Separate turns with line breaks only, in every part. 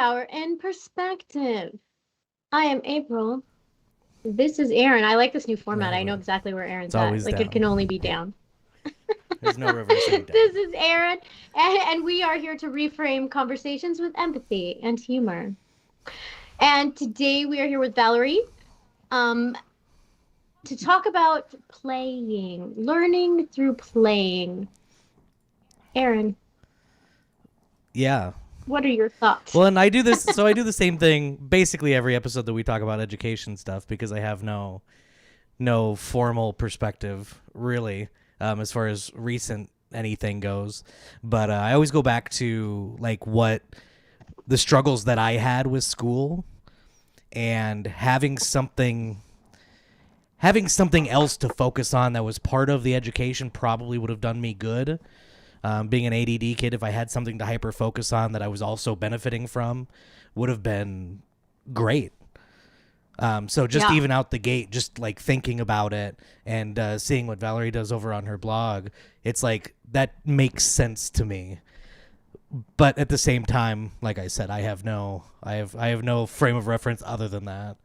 Power and Perspective. I am April. This is Aaron. I like this new format. I know exactly where Aaron's
It's
at.
always
Like, it
down.
can only be down.
There's no reversing down.
This is Aaron, and we are here to reframe conversations with empathy and humor. And today we are here with Valerie um, to talk about playing, learning through playing. Aaron,
Yeah.
what are your thoughts?
Well, and I do this, so I do the same thing basically every episode that we talk about education stuff because I have no formal perspective really as far as recent anything goes. But I always go back to like what the struggles that I had with school and having something else to focus on that was part of the education probably would have done me good. Being an ADD kid, if I had something to hyper focus on that I was also benefiting from, would have been great. So just even out the gate, just like thinking about it and seeing what Valerie does over on her blog, it's like that makes sense to me. But at the same time, like I said, I have no frame of reference other than that.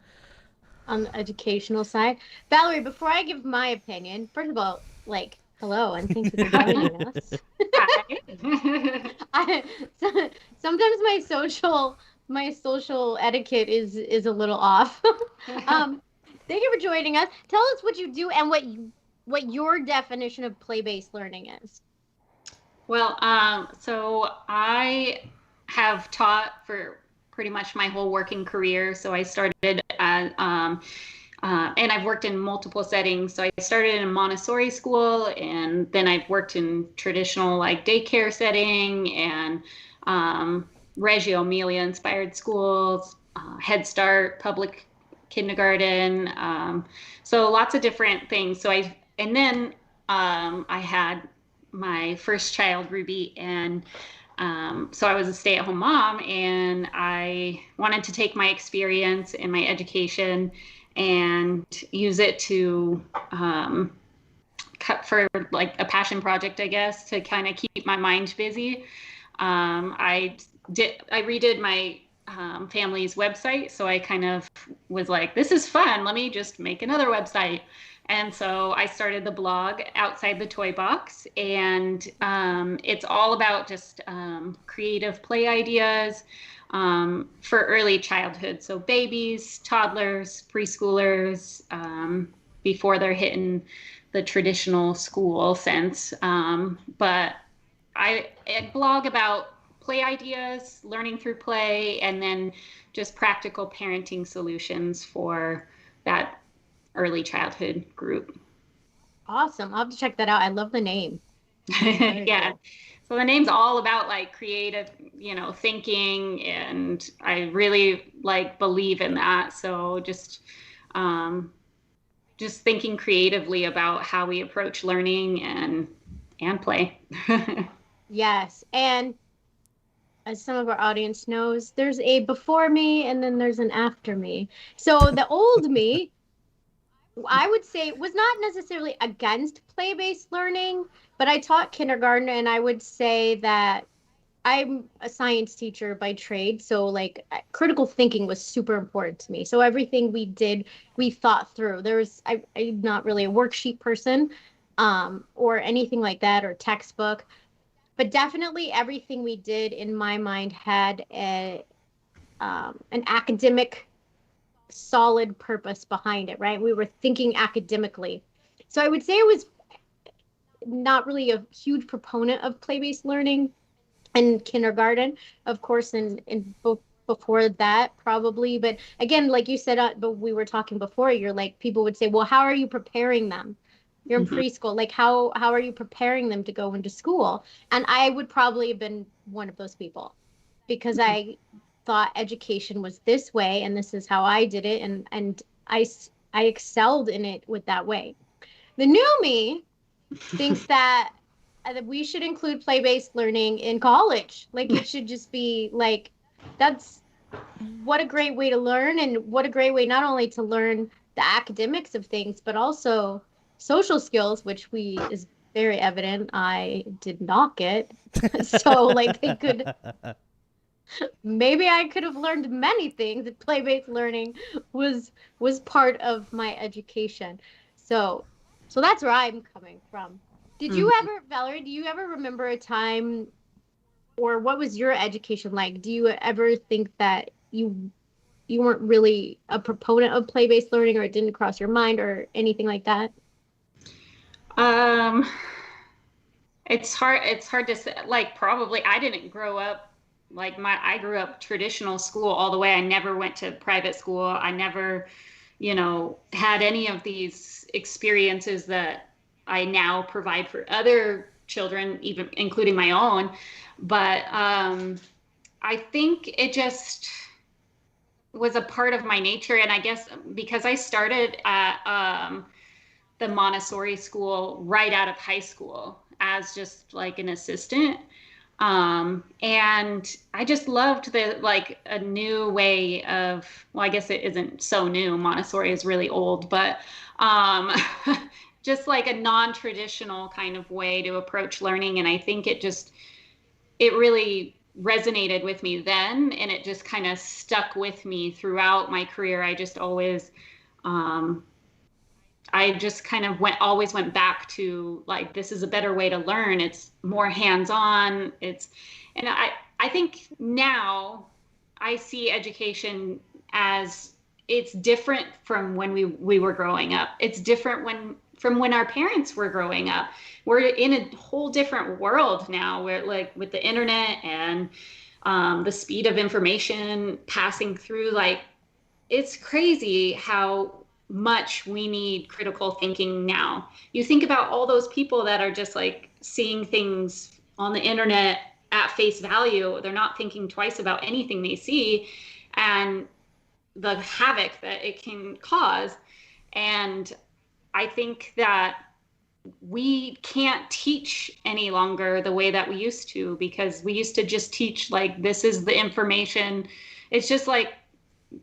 On the educational side. Valerie, before I give my opinion, first of all, like, hello and thank you for joining us. Sometimes my social etiquette is a little off. Thank you for joining us. Tell us what you do and what your definition of play-based learning is.
Well, so I have taught for pretty much my whole working career. So I started at, and I've worked in multiple settings. So I started in a Montessori school, and then I've worked in traditional like daycare setting and Reggio Emilia inspired schools, Head Start, public kindergarten. So lots of different things. And then I had my first child, Ruby, and so I was a stay-at-home mom, and I wanted to take my experience and my education and use it to cut for like a passion project, I guess, to kind of keep my mind busy. I redid my family's website, so I kind of was like, this is fun, let me just make another website. And so I started the blog Outside the Toy Box, and it's all about just creative play ideas for early childhood. So babies, toddlers, preschoolers, before they're hitting the traditional school sense. But I blog about play ideas, learning through play, and then just practical parenting solutions for that early childhood group.
Awesome. I'll have to check that out. I love the name.
Yeah. Cool. So the name's all about like creative, thinking, and I really like believe in that. So just thinking creatively about how we approach learning and play.
Yes. And as some of our audience knows, there's a before me and then there's an after me. So the old me, I would say, was not necessarily against play-based learning, but I taught kindergarten, and I would say that I'm a science teacher by trade. So like critical thinking was super important to me. So everything we did, we thought through. I'm not really a worksheet person or anything like that, or textbook, but definitely everything we did in my mind had an academic solid purpose behind it, right? We were thinking academically. So I would say I was not really a huge proponent of play-based learning in kindergarten, of course, in before that probably. But again, like you said, but we were talking before, you're like, people would say, well, how are you preparing them? You're in preschool. Like, how are you preparing them to go into school? And I would probably have been one of those people, because I thought education was this way and this is how I did it, and I excelled in it with that way. The new me thinks that we should include play-based learning in college. Like, it should just be like, that's what a great way to learn, and what a great way not only to learn the academics of things, but also social skills, which is very evident I did not get. So like, they could Maybe I could have learned many things if play-based learning was was part of my education. So so that's where I'm coming from. Did you
Mhm.
ever, Valerie, do you ever remember a time, or what was your education like? Do you ever think that you weren't really a proponent of play-based learning, or it didn't cross your mind or anything like that?
Um, it's hard to say. Like, probably I didn't grow up like I grew up traditional school all the way. I never went to private school. I never, had any of these experiences that I now provide for other children, even including my own. But I think it just was a part of my nature. And I guess because I started at the Montessori school right out of high school as just like an assistant. And I just loved the like a new way of, well, I guess it isn't so new. Montessori is really old, but um, just like a non-traditional kind of way to approach learning. And I think it really resonated with me then, and it just kind of stuck with me throughout my career. Um, I just kind of always went back to like, this is a better way to learn. It's more hands-on. And I think now I see education as it's different from when we were growing up. It's different from when our parents were growing up. We're in a whole different world now, where like with the internet and the speed of information passing through, like it's crazy how much we need critical thinking now. You think about all those people that are just like seeing things on the internet at face value. They're not thinking twice about anything they see, and the havoc that it can cause. And I think that we can't teach any longer the way that we used to, because we used to just teach like, this is the information. It's just like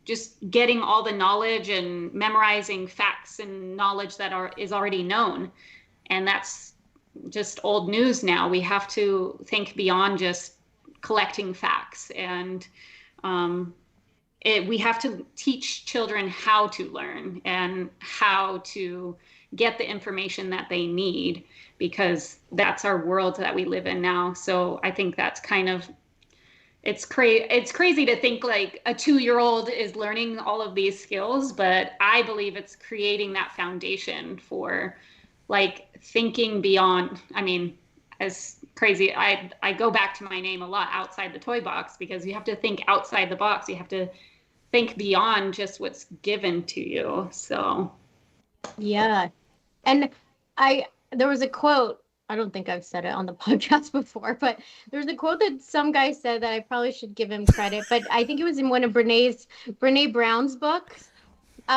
just getting all the knowledge and memorizing facts and knowledge that is already known. And that's just old news now. We have to think beyond just collecting facts. And um, we have to teach children how to learn and how to get the information that they need, because that's our world that we live in now. So I think that's kind of, it's crazy to think like a 2-year-old is learning all of these skills, but I believe it's creating that foundation for like thinking beyond. I mean, as crazy, I go back to my name a lot, outside the toy box, because you have to think outside the box. You have to think beyond just what's given to you. So
Yeah. And there was a quote, I don't think I've said it on the podcast before, but there's a quote that some guy said that I probably should give him credit, but I think it was in one of Brene Brown's books.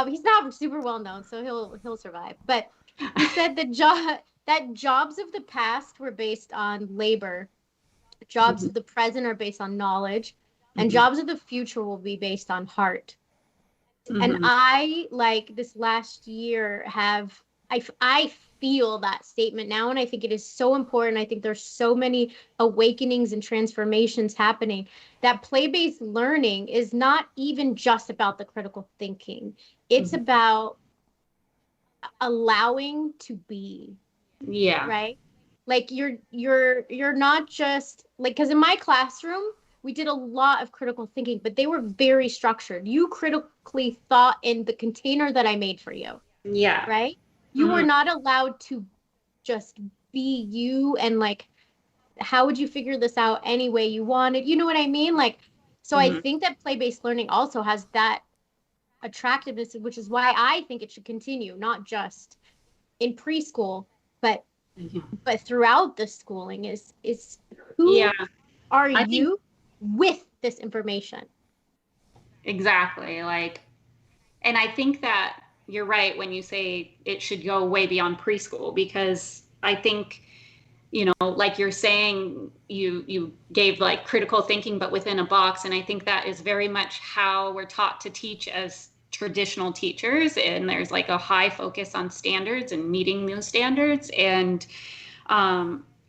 He's not super well known, so he'll survive. But he said that jobs of the past were based on labor, jobs
mhm,
of the present are based on knowledge, and
mhm,
jobs of the future will be based on heart. And
mhm,
I, like, this last year, I feel that statement now, and I think it is so important. I think there's so many awakenings and transformations happening, that play-based learning is not even just about the critical thinking. It's
mhm.
about allowing to be,
Yeah.
right? Like you're not just like, because in my classroom we did a lot of critical thinking, but they were very structured. You critically thought in the container that I made for you,
Yeah.
right? You were
Mhm,
not allowed to just be you, and like, how would you figure this out any way you wanted? You know what I mean? Like, so I
mhm,
think that play-based learning also has that attractiveness, which is why I think it should continue, not just in preschool, but
mhm.
throughout the schooling, is
Yeah.
who are
I think
you with this information?
exactly. Like, and I think that you're right when you say it should go way beyond preschool, because I think, like you're saying, you gave like critical thinking, but within a box. And I think that is very much how we're taught to teach as traditional teachers. And there's like a high focus on standards and meeting those standards. And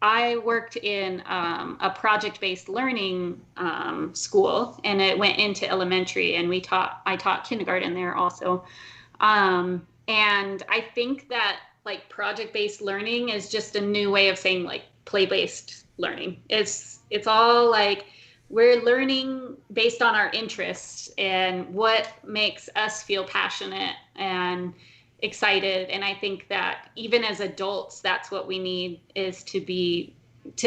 I worked in a project-based learning school, and it went into elementary, and I taught kindergarten there also. And I think that like project-based learning is just a new way of saying like play-based learning. It's all like we're learning based on our interests and what makes us feel passionate and excited. And I think that even as adults, that's what we need, is to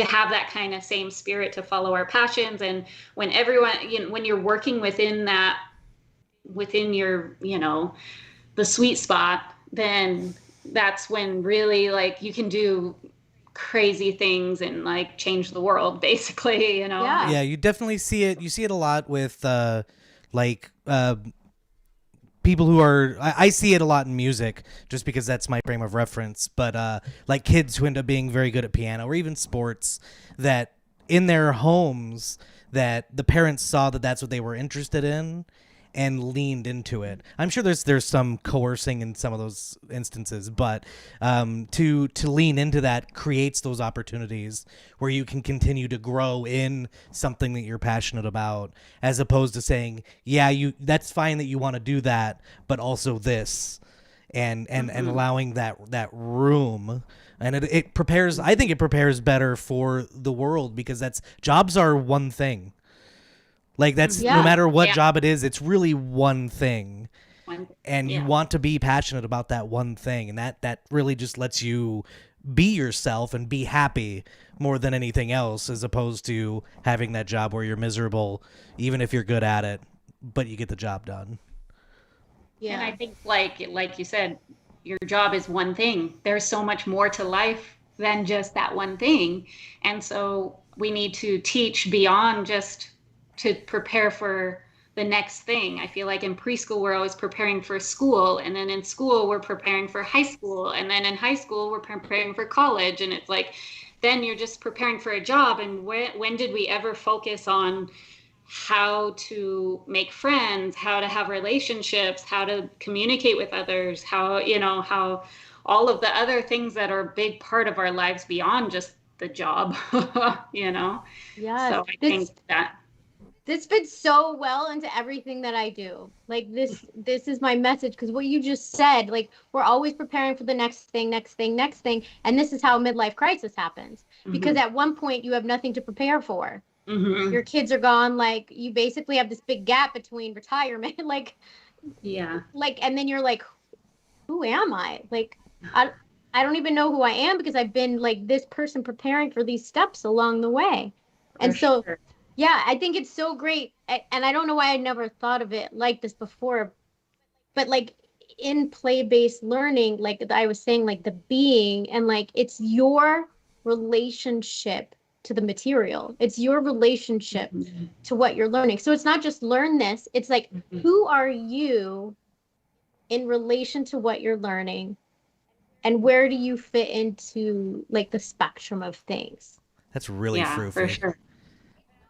have that kind of same spirit to follow our passions. And when everyone, when you're working within your, the sweet spot, then that's when really like you can do crazy things and like change the world, basically.
Yeah, you definitely see it. You see it a lot with like people who are, I see it a lot in music just because that's my frame of reference, but like kids who end up being very good at piano or even sports, that in their homes that the parents saw that that's what they were interested in and leaned into it. I'm sure there's some coercing in some of those instances, but to lean into that creates those opportunities where you can continue to grow in something that you're passionate about, as opposed to saying, yeah, that's fine that you want to do that, but also this, and allowing that room. And it prepares, I think it prepares better for the world, because jobs are one thing. Like that's no matter what job it is, it's really one thing. And you want to be passionate about that one thing. And that really just lets you be yourself and be happy more than anything else, as opposed to having that job where you're miserable, even if you're good at it, but you get the job done.
Yeah. And I think like you said, your job is one thing. There's so much more to life than just that one thing. And so we need to teach beyond just to prepare for the next thing. I feel like in preschool, we're always preparing for school. And then in school, we're preparing for high school. And then in high school, we're preparing for college. And it's like, then you're just preparing for a job. And when did we ever focus on how to make friends, how to have relationships, how to communicate with others, how all of the other things that are a big part of our lives beyond just the job,
Yes.
So I think that
this fits so well into everything that I do. Like this is my message, because what you just said, like we're always preparing for the next thing. And this is how midlife crisis happens. Because at one point you have nothing to prepare for. Your kids are gone. Like you basically have this big gap between retirement. and then you're like, who am I? Like, I don't even know who I am, because I've been like this person preparing for these steps along the way. And so yeah, I think it's so great. And I don't know why I never thought of it like this before, but like in play-based learning, like I was saying, like the being, and like it's your relationship to the material. It's your relationship to what you're learning. So it's not just learn this. It's like, who are you in relation to what you're learning? And where do you fit into like the spectrum of things?
That's really fruity.
For sure.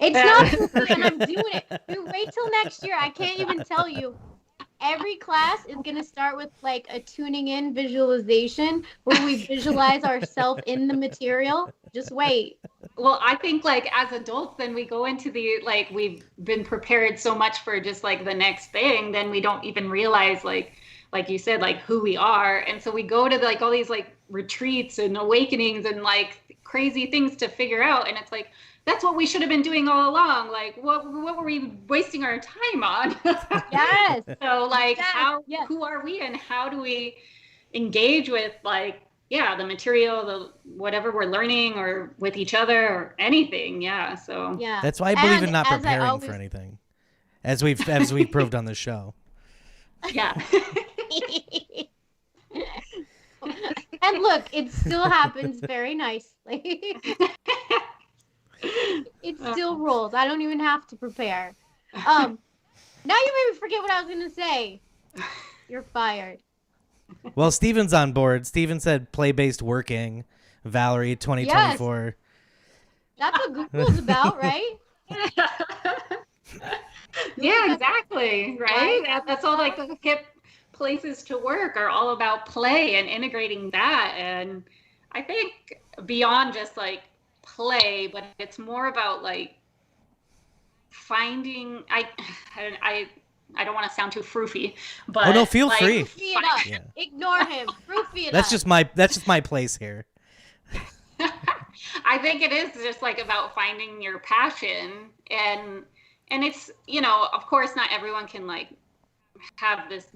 It's not fruity, and I'm doing it. You wait till next year. I can't even tell you. Every class is going to start with like a tuning in visualization where we visualize ourselves in the material. Just wait.
Well, I think like as adults, then we go into like we've been prepared so much for just like the next thing, then we don't even realize like you said, like who we are. And so we go to like all these like retreats and awakenings and like crazy things to figure out. And it's like, that's what we should have been doing all along. Like, what were we wasting our time on?
Yes.
So like, who are we, and how do we engage with like, the material, the whatever we're learning, or with each other, or anything. Yeah. So
that's why I believe in not preparing for anything, as we've proved on this show.
Yeah.
And look, it still happens very nicely. It still rolls. I don't even have to prepare. Now you made me forget what I was going to say. You're fired.
Well, Steven's on board. Steven said PlayBased Working. Valerie, 2024.
Yes. That's what Google's about, right?
Yeah, exactly. Right? That's all like the hip places to work are all about play and integrating that. And I think beyond just like play, but it's more about like finding. I don't want to sound too froofy, but
Oh no, feel
like,
free.
Proofy it up.
Yeah.
Ignore him. Proofy it
That's
up.
just my place here.
I think it is just like about finding your passion, and it's, you know, of course not everyone can like have this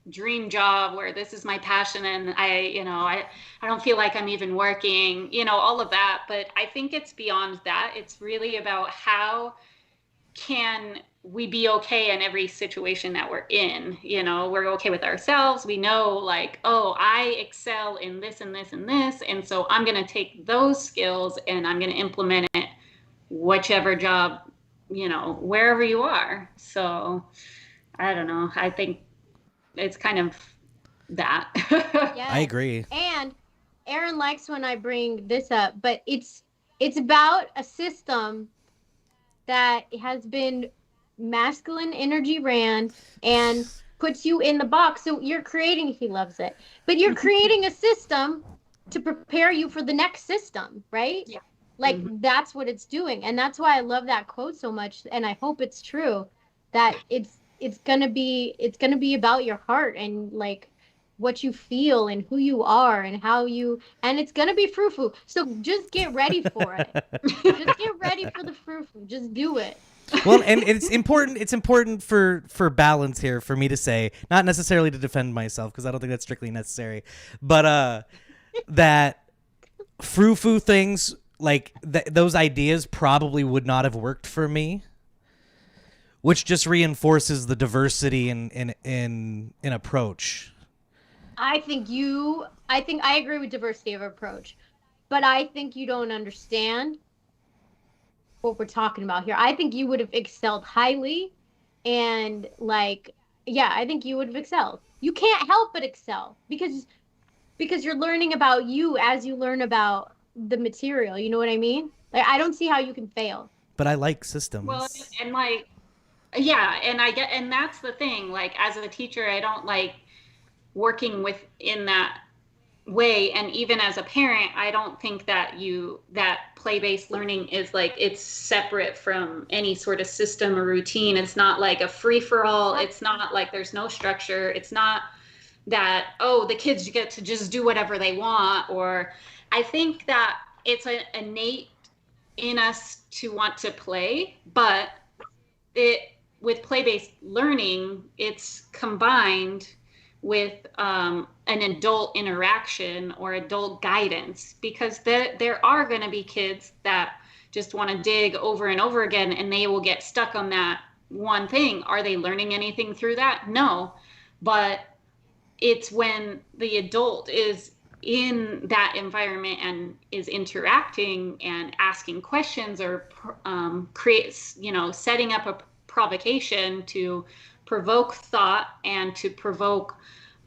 dream job where this is my passion and I don't feel like I'm even working, you know, all of that. But I think it's beyond that. It's really about how can we be okay in every situation that we're in. You know, we're okay with ourselves. We know like, oh, I excel in this and this and this, and so I'm going to take those skills and I'm going to implement it whichever job, you know, wherever you are. So I don't know, I think it's kind of that.
Yes.
I agree.
And Aaron likes when I bring this up, but it's about a system that has been masculine energy ran and puts you in the box. So you're creating, he loves it, but you're creating a system to prepare you for the next system, right?
Yeah.
Like that's what it's doing. And that's why I love that quote so much. And I hope it's true that it's gonna be about your heart and like what you feel and who you are and how you, and it's gonna be frou-frou. So just get ready for it. Just get ready for the frou-frou. Just do it.
Well, and it's important for balance here for me to say, not necessarily to defend myself because I don't think that's strictly necessary, but that frou-frou things like those ideas probably would not have worked for me, which just reinforces the diversity in approach.
I think I agree with diversity of approach, but I think you don't understand what we're talking about here. I think you would have excelled highly, and like, yeah, I think you would have excelled. You can't help but excel because you're learning about you as you learn about the material. You know what I mean? Like, I don't see how you can fail.
But I like systems.
Well, and like, yeah, and I get, and that's the thing. Like, as a teacher, I don't like working within that way, and even as a parent, I don't think that play-based learning is like it's separate from any sort of system or routine. It's not like a free-for-all. It's not like there's no structure. It's not that, oh, the kids get to just do whatever they want. Or I think that it's innate in us to want to play, but with play-based learning, it's combined with an adult interaction or adult guidance, because there are going to be kids that just want to dig over and over again, and they will get stuck on that one thing. Are they learning anything through that? No. But it's when the adult is in that environment and is interacting and asking questions or creates, you know, setting up a provocation to provoke thought and to provoke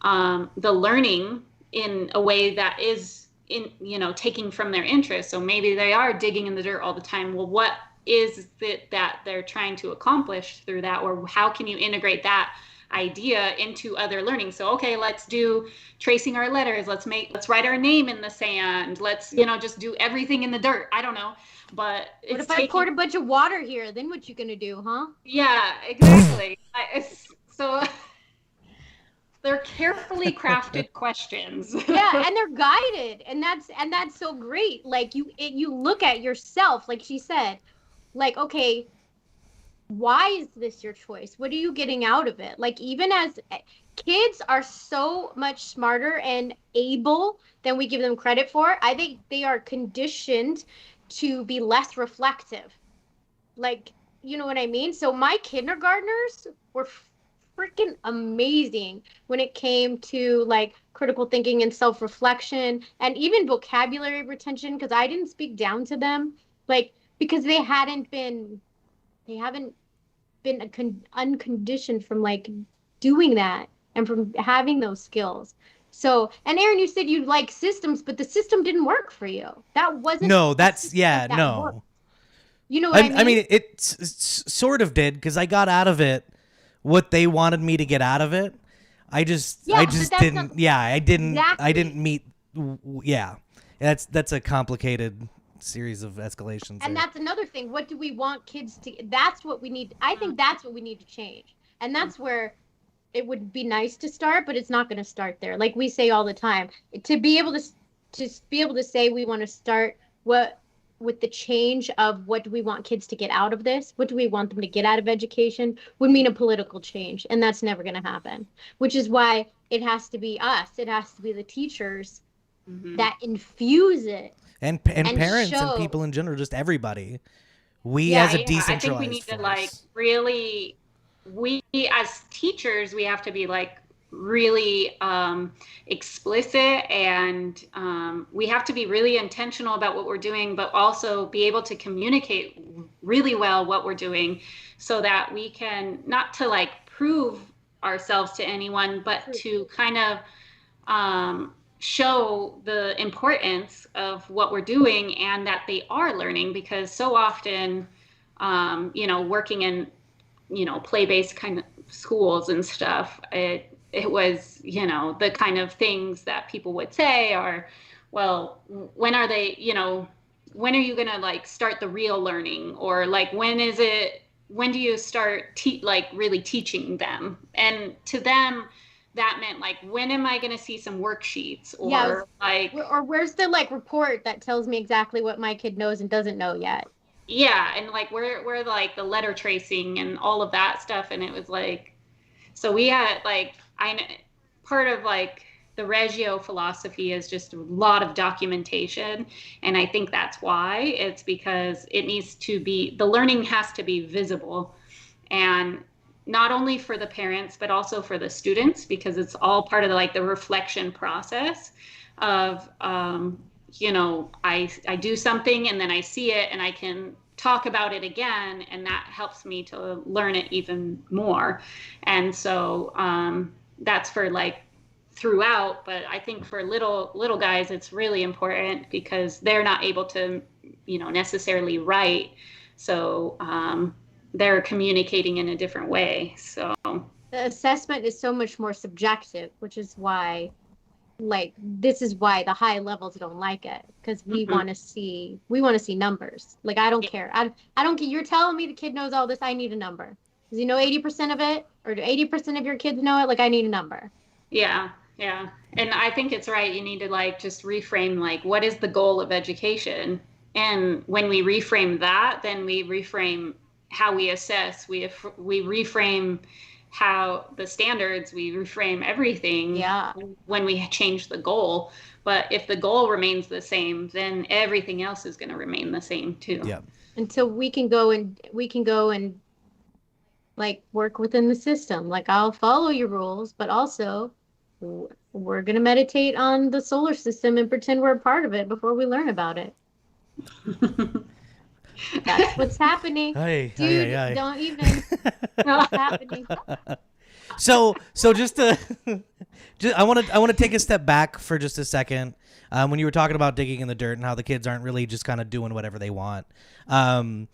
the learning in a way that is in, you know, taking from their interest. So maybe they are digging in the dirt all the time. Well, what is it that they're trying to accomplish through that? Or how can you integrate that idea into other learning? So, okay, let's do tracing our letters. Let's write our name in the sand. Let's, you know, just do everything in the dirt. I don't know. But
what if I poured a bunch of water here? Then what you gonna do, huh?
Yeah, exactly. So they're carefully crafted questions.
Yeah, and they're guided, and that's so great. Like you look at yourself, like she said, like, okay, why is this your choice? What are you getting out of it? Like, even as kids are so much smarter and able than we give them credit for. I think they are conditioned to be less reflective. Like, you know what I mean? So my kindergartners were freaking amazing when it came to like critical thinking and self-reflection and even vocabulary retention, because I didn't speak down to them, like, because they haven't been unconditioned from like doing that and from having those skills. So, and Aaron, you said you like systems, but the system didn't work for you. That wasn't.
No, that's, yeah, no.
Worked. You know what I mean?
I mean, it sort of did, because I got out of it what they wanted me to get out of it. I just didn't.
Not,
yeah, I didn't.
exactly.
I didn't meet. Yeah, that's a complicated series of escalations.
And that's another thing. What do we want kids to? That's what we need. I think that's what we need to change. And that's where it would be nice to start, but it's not going to start there. Like we say all the time, to be able to say we want to start with the change of what do we want kids to get out of this? What do we want them to get out of education would mean a political change. And that's never going to happen, which is why it has to be us. It has to be the teachers that infuse it.
And parents and people in general, just everybody. We as a decentralized
I think we need to like really, we as teachers, we have to be like really explicit, and we have to be really intentional about what we're doing, but also be able to communicate really well what we're doing, so that we can, not to like prove ourselves to anyone, but to kind of show the importance of what we're doing and that they are learning. Because so often, working in, play-based kind of schools and stuff, it was, the kind of things that people would say are, well, when are they, when are you going to like start the real learning? Or like, when do you start really teaching them? And to them, that meant like, when am I going to see some worksheets? Or
or where's the like report that tells me exactly what my kid knows and doesn't know yet?
Yeah. And like, where like the letter tracing and all of that stuff. And it was like, so we had like, part of like the Reggio philosophy is just a lot of documentation. And I think that's why. It's because it needs to be, the learning has to be visible, and not only for the parents, but also for the students, because it's all part of the reflection process of, I do something and then I see it and I can talk about it again, and that helps me to learn it even more. And so that's for like throughout, but I think for little guys, it's really important because they're not able to, necessarily write. So they're communicating in a different way. So
the assessment is so much more subjective, which is why, this is why the high levels don't like it, because we want to see numbers. Like, I don't care. I don't care. You're telling me the kid knows all this. I need a number. Does he know 80% of it, or do 80% of your kids know it? Like, I need a number.
Yeah. Yeah. And I think it's right. You need to just reframe, what is the goal of education? And when we reframe that, then we reframe how we assess, we reframe how the standards, we reframe everything when we change the goal. But if the goal remains the same, then everything else is going to remain the same too.
Yeah.
Until we can go and work within the system. Like, I'll follow your rules, but also we're going to meditate on the solar system and pretend we're a part of it before we learn about it. That's what's happening. Dude, don't even. What's happening?
So just I want to take a step back for just a second. When you were talking about digging in the dirt and how the kids aren't really just kind of doing whatever they want. And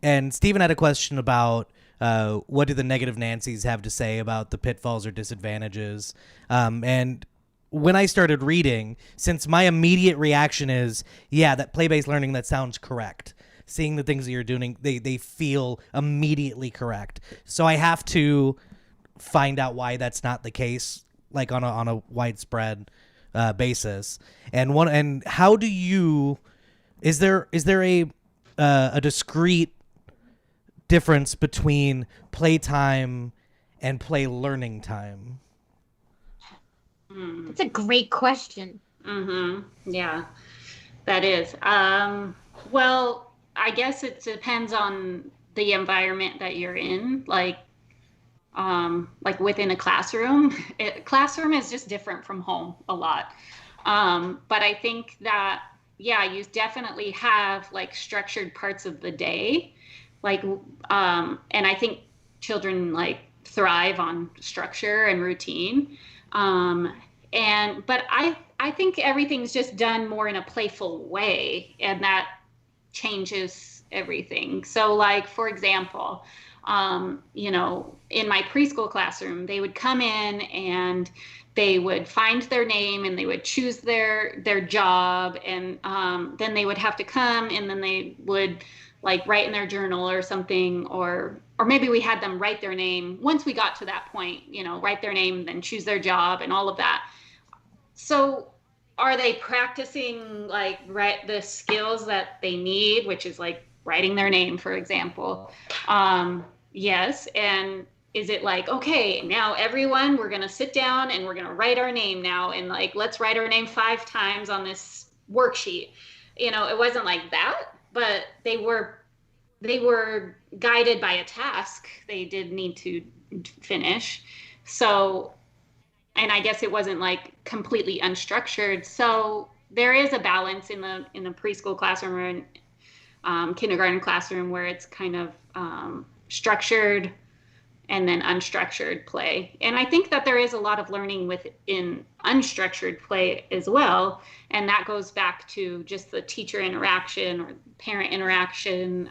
Stephen had a question about what do the negative Nancys have to say about the pitfalls or disadvantages. And when I started reading, since my immediate reaction is, that play-based learning, that sounds correct. Seeing the things that you're doing, they feel immediately correct. So I have to find out why that's not the case, like on a widespread basis. And how do you? Is there a discrete difference between playtime and play learning time?
That's a great question.
Yeah, that is. Well, I guess it depends on the environment that you're in. Like within a classroom, classroom is just different from home a lot. But I think that, you definitely have structured parts of the day. And I think children thrive on structure and routine. But I think everything's just done more in a playful way, and that changes everything. So for example, you know, in my preschool classroom, they would come in and they would find their name and they would choose their job, and then they would have to come and then they would like write in their journal or something, or maybe we had them write their name once we got to that point, you know, write their name, then choose their job and all of that. So are they practicing like the skills that they need, which is like writing their name, for example? Yes. And is it like, okay, now everyone, we're going to sit down and we're going to write our name now, and like, let's write our name 5 times on this worksheet. You know, it wasn't like that, but they were guided by a task they did need to finish. So, and I guess it wasn't like completely unstructured. So there is a balance in the preschool classroom or in kindergarten classroom where it's kind of structured and then unstructured play. And I think that there is a lot of learning within unstructured play as well. And that goes back to just the teacher interaction or parent interaction,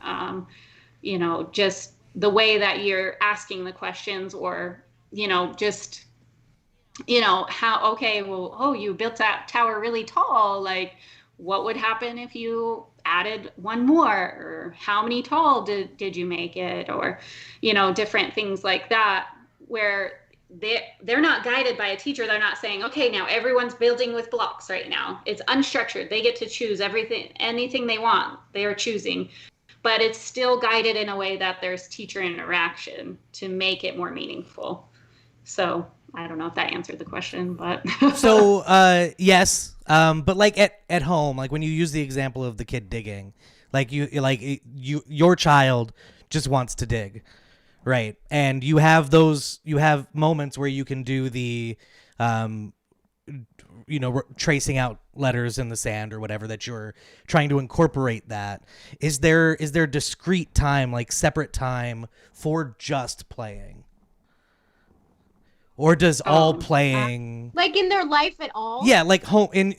you know, just the way that you're asking the questions, or, you know, just, you know, how, okay, well, oh, you built that tower really tall. Like, what would happen if you added one more? Or how many tall did you make it? Or, you know, different things like that, where they're not guided by a teacher. They're not saying, okay, now everyone's building with blocks right now. It's unstructured. They get to choose everything, anything they want, they are choosing. But it's still guided in a way that there's teacher interaction to make it more meaningful. So I don't know if that answered the question, but
So yes, but like at home, like when you use the example of the kid digging, like your child just wants to dig, right? And you have moments where you can do the you know, tracing out letters in the sand or whatever, that you're trying to incorporate that. Is there discrete time, like separate time for just playing? Or does all playing,
like in their life at all?
yeah, like home in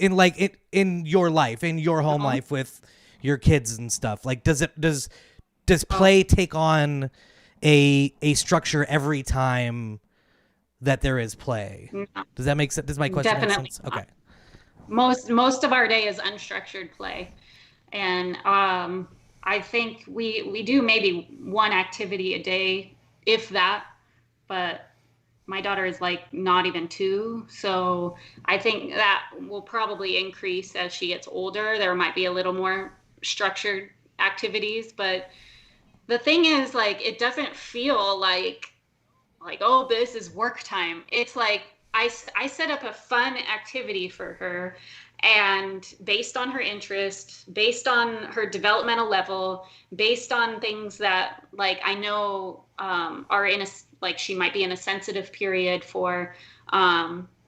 your life, in your home life with your kids and stuff, like does play take on a structure every time that there is play?
No,
Does that make sense? Does my question
definitely
make sense?
not.
Okay.
Most of our day is unstructured play, and I think we do maybe one activity a day, if that. But my daughter is like not even 2, so I think that will probably increase as she gets older. There might be a little more structured activities, but the thing is, like, it doesn't feel like oh, this is work time. It's like I set up a fun activity for her, and based on her interest, based on her developmental level, based on things that like I know are in a, like, she might be in a sensitive period for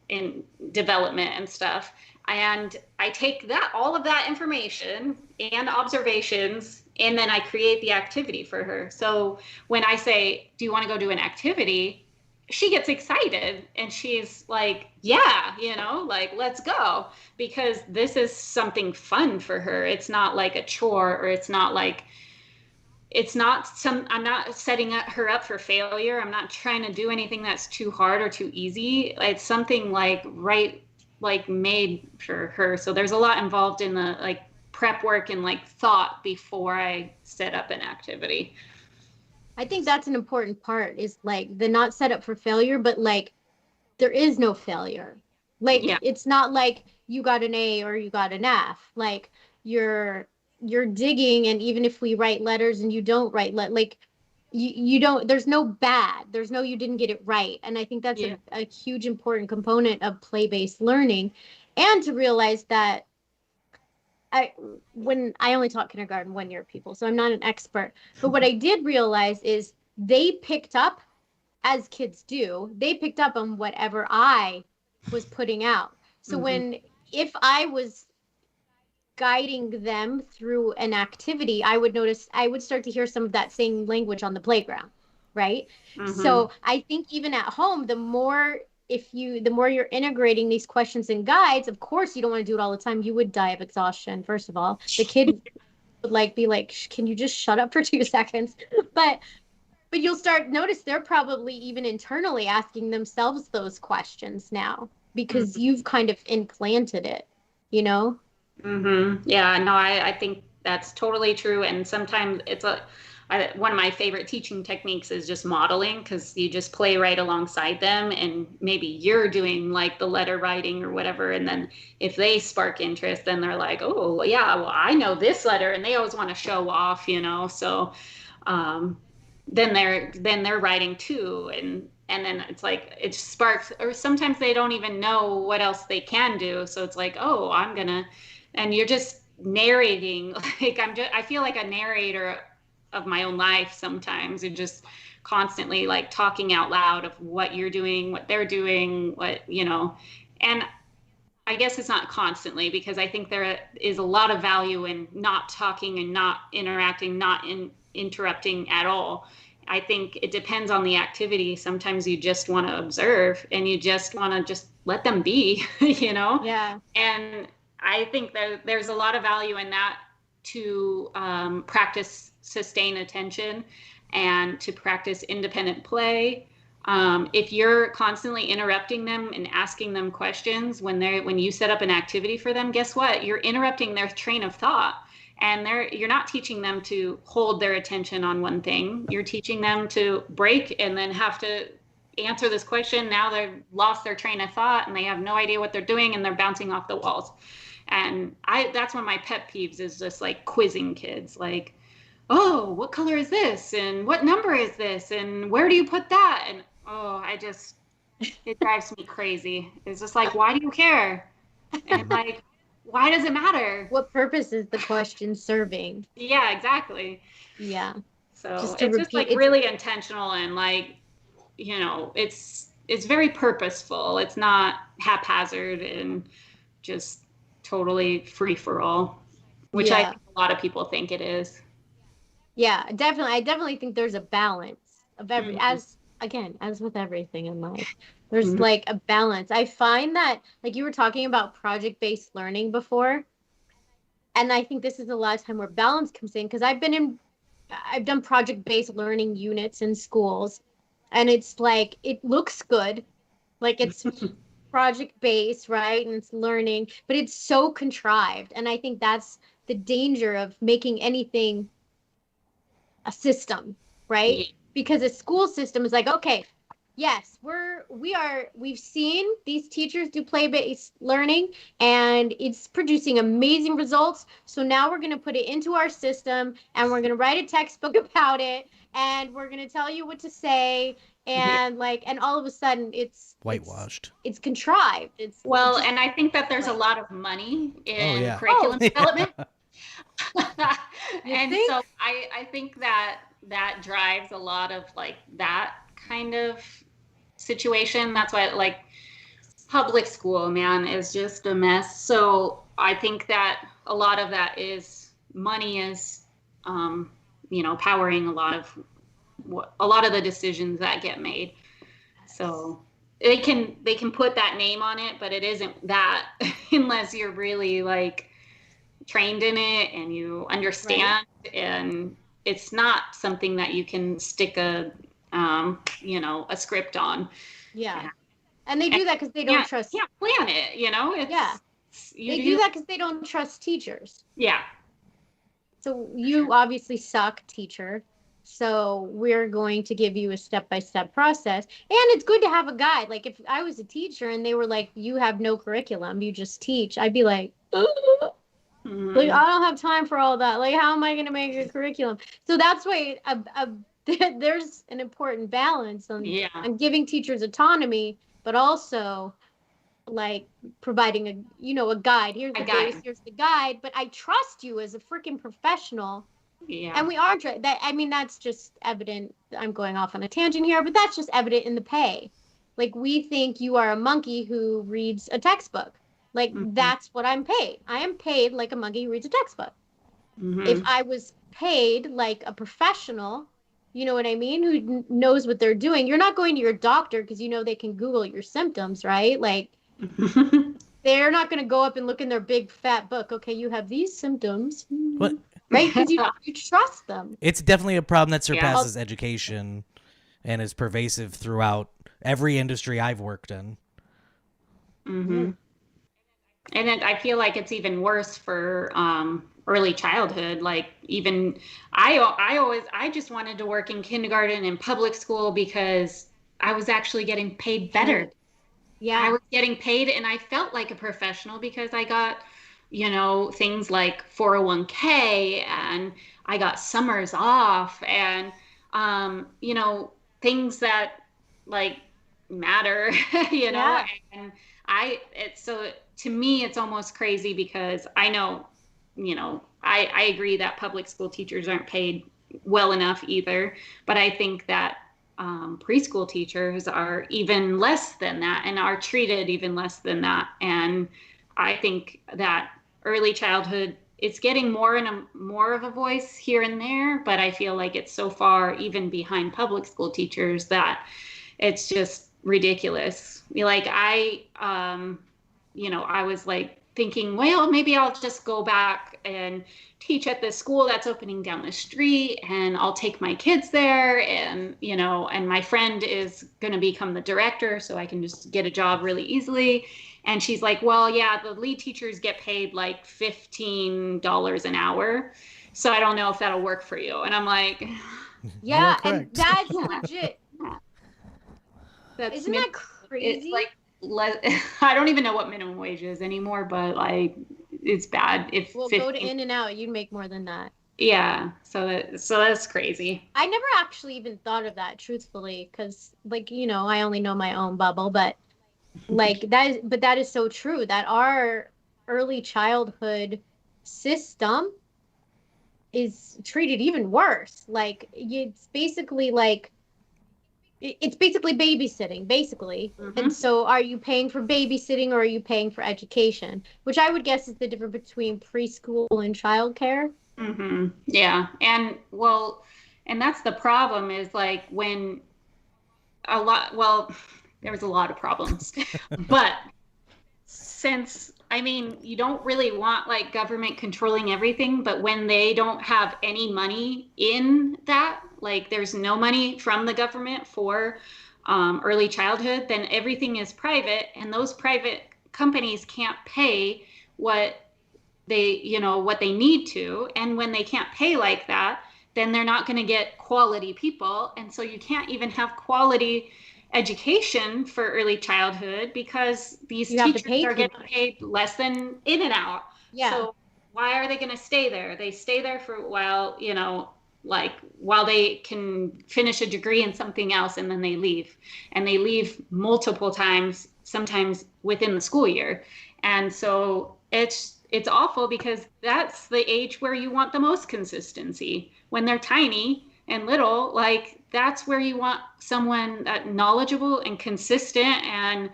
in development and stuff. And I take that, all of that information and observations, and then I create the activity for her. So when I say, do you want to go do an activity? She gets excited and she's like, yeah, you know, like, let's go, because this is something fun for her. It's not like a chore, or it's not like, I'm not setting her up for failure. I'm not trying to do anything that's too hard or too easy. It's something like made for her. So there's a lot involved in the like prep work and like thought before I set up an activity.
I think that's an important part, is like the not set up for failure, but like there is no failure. Like,
Yeah.
it's not like you got an A or you got an F. Like you're digging, and even if we write letters and you don't write like you don't, there's no bad, there's no you didn't get it right. And I think that's a huge important component of play-based learning. And to realize that when I only taught kindergarten 1 year people, so I'm not an expert, but what I did realize is they picked up, as kids do, they picked up on whatever I was putting out. So if I was guiding them through an activity, I would start to hear some of that same language on the playground, right? So I think even at home, the more you're integrating these questions and guides, of course you don't want to do it all the time. You would die of exhaustion, first of all. The kid would be like, can you just shut up for 2 seconds? But But you'll start notice they're probably even internally asking themselves those questions now because you've kind of implanted it, you know?
Yeah, no, I think that's totally true. And sometimes one of my favorite teaching techniques is just modeling, because you just play right alongside them, and maybe you're doing like the letter writing or whatever. And then if they spark interest, then they're like, oh yeah, well, I know this letter, and they always want to show off, So then they're writing too. And then it's like it sparks, or sometimes they don't even know what else they can do. So it's like, oh, and you're just narrating. Like I feel like a narrator of my own life sometimes. You're just constantly like talking out loud of what you're doing, what they're doing, and I guess it's not constantly, because I think there is a lot of value in not talking and not interacting, not interrupting at all. I think it depends on the activity. Sometimes you just want to observe, and you just want to just let them be,
Yeah.
And I think that there's a lot of value in that, to practice sustained attention and to practice independent play. If you're constantly interrupting them and asking them questions when you set up an activity for them, guess what? You're interrupting their train of thought. And you're not teaching them to hold their attention on one thing. You're teaching them to break and then have to answer this question. Now they've lost their train of thought and they have no idea what they're doing, and they're bouncing off the walls. And that's one of my pet peeves, is just like quizzing kids. Like, oh, what color is this? And what number is this? And where do you put that? And it drives me crazy. It's just like, why do you care? And like, why does it matter?
What purpose is the question serving?
Yeah, exactly.
Yeah.
So it's just like really intentional, and like, it's very purposeful. It's not haphazard and just totally free for all, which I think a lot of people think it is.
Yeah, definitely. I definitely think there's a balance of as with everything in life. There's like a balance. I find that, like you were talking about project-based learning before, and I think this is a lot of time where balance comes in, because I've done project-based learning units in schools, and it's like, it looks good, like it's project-based, right? And it's learning, but it's so contrived. And I think that's the danger of making anything a system, right? Yeah. Because a school system is like, okay, yes, we've seen these teachers do play-based learning, and it's producing amazing results. So now we're going to put it into our system, and we're going to write a textbook about it, and we're going to tell you what to say. And and all of a sudden it's
whitewashed.
It's contrived.
And I think that there's a lot of money in curriculum development. And so I think that drives a lot of like that kind of situation. That's why like public school, man, is just a mess. So I think that a lot of that is money is powering a lot of the decisions that get made. So they can put that name on it, but it isn't that unless you're really like trained in it and you understand. Right. And it's not something that you can stick a script on.
Yeah. And they do that because they don't trust.
Yeah, plan it.
They do that because they don't trust teachers.
Yeah.
So you obviously suck, teacher. So we're going to give you a step-by-step process. And it's good to have a guide. Like if I was a teacher and they were like, you have no curriculum, you just teach, I'd be like, like, I don't have time for all that. Like, how am I going to make a curriculum? So that's why there's an important balance on giving teachers autonomy, but also like providing a guide. Here's the base, here's the guide, but I trust you as a freaking professional. Yeah. And we are that's just evident. I'm going off on a tangent here, but that's just evident in the pay. Like we think you are a monkey who reads a textbook. Like that's what I'm paid. I am paid like a monkey who reads a textbook. If I was paid like a professional, you know what I mean, who knows what they're doing, you're not going to your doctor because they can Google your symptoms, right? Like they're not going to go up and look in their big fat book. Okay, you have these symptoms.
What?
right? Because you trust them.
It's definitely a problem that surpasses education and is pervasive throughout every industry I've worked in.
Mm-hmm. And then I feel like it's even worse for early childhood. Like even I just wanted to work in kindergarten and public school because I was actually getting paid better.
Yeah.
I was getting paid and I felt like a professional because I got, things like 401k and I got summers off and, things that like matter,
Yeah.
and so to me, it's almost crazy because I know, I agree that public school teachers aren't paid well enough either, but I think that preschool teachers are even less than that and are treated even less than that. And I think that early childhood, it's getting more of a voice here and there, but I feel like it's so far even behind public school teachers that it's just ridiculous. Like I was like thinking, well, maybe I'll just go back and teach at the school that's opening down the street and I'll take my kids there and and my friend is going to become the director so I can just get a job really easily. And she's like, well, yeah, the lead teachers get paid like $15 an hour. So I don't know if that'll work for you. And I'm like,
yeah, and that's legit.
Isn't
that crazy?
It's like I don't even know what minimum wage is anymore, but like it's bad. If
well,
15,
go to In-N-Out, you'd make more than that.
Yeah, so that's crazy.
I never actually even thought of that, truthfully, because like I only know my own bubble, but like that is so true that our early childhood system is treated even worse. Like it's basically babysitting, basically.
Mm-hmm.
And so are you paying for babysitting or are you paying for education? Which I would guess is the difference between preschool and childcare.
Mm-hmm. Yeah. And that's the problem is like when there was a lot of problems, but you don't really want like government controlling everything, but when they don't have any money in that, like there's no money from the government for early childhood, then everything is private and those private companies can't pay what they need to. And when they can't pay like that, then they're not going to get quality people. And so you can't even have quality education for early childhood because these teachers are getting paid less than In-N-Out.
Yeah.
So why are they going to stay there? They stay there for a while, like while they can finish a degree in something else and then they leave. And they leave multiple times, sometimes within the school year. And so it's awful because that's the age where you want the most consistency. When they're tiny and little, like that's where you want someone that knowledgeable and consistent and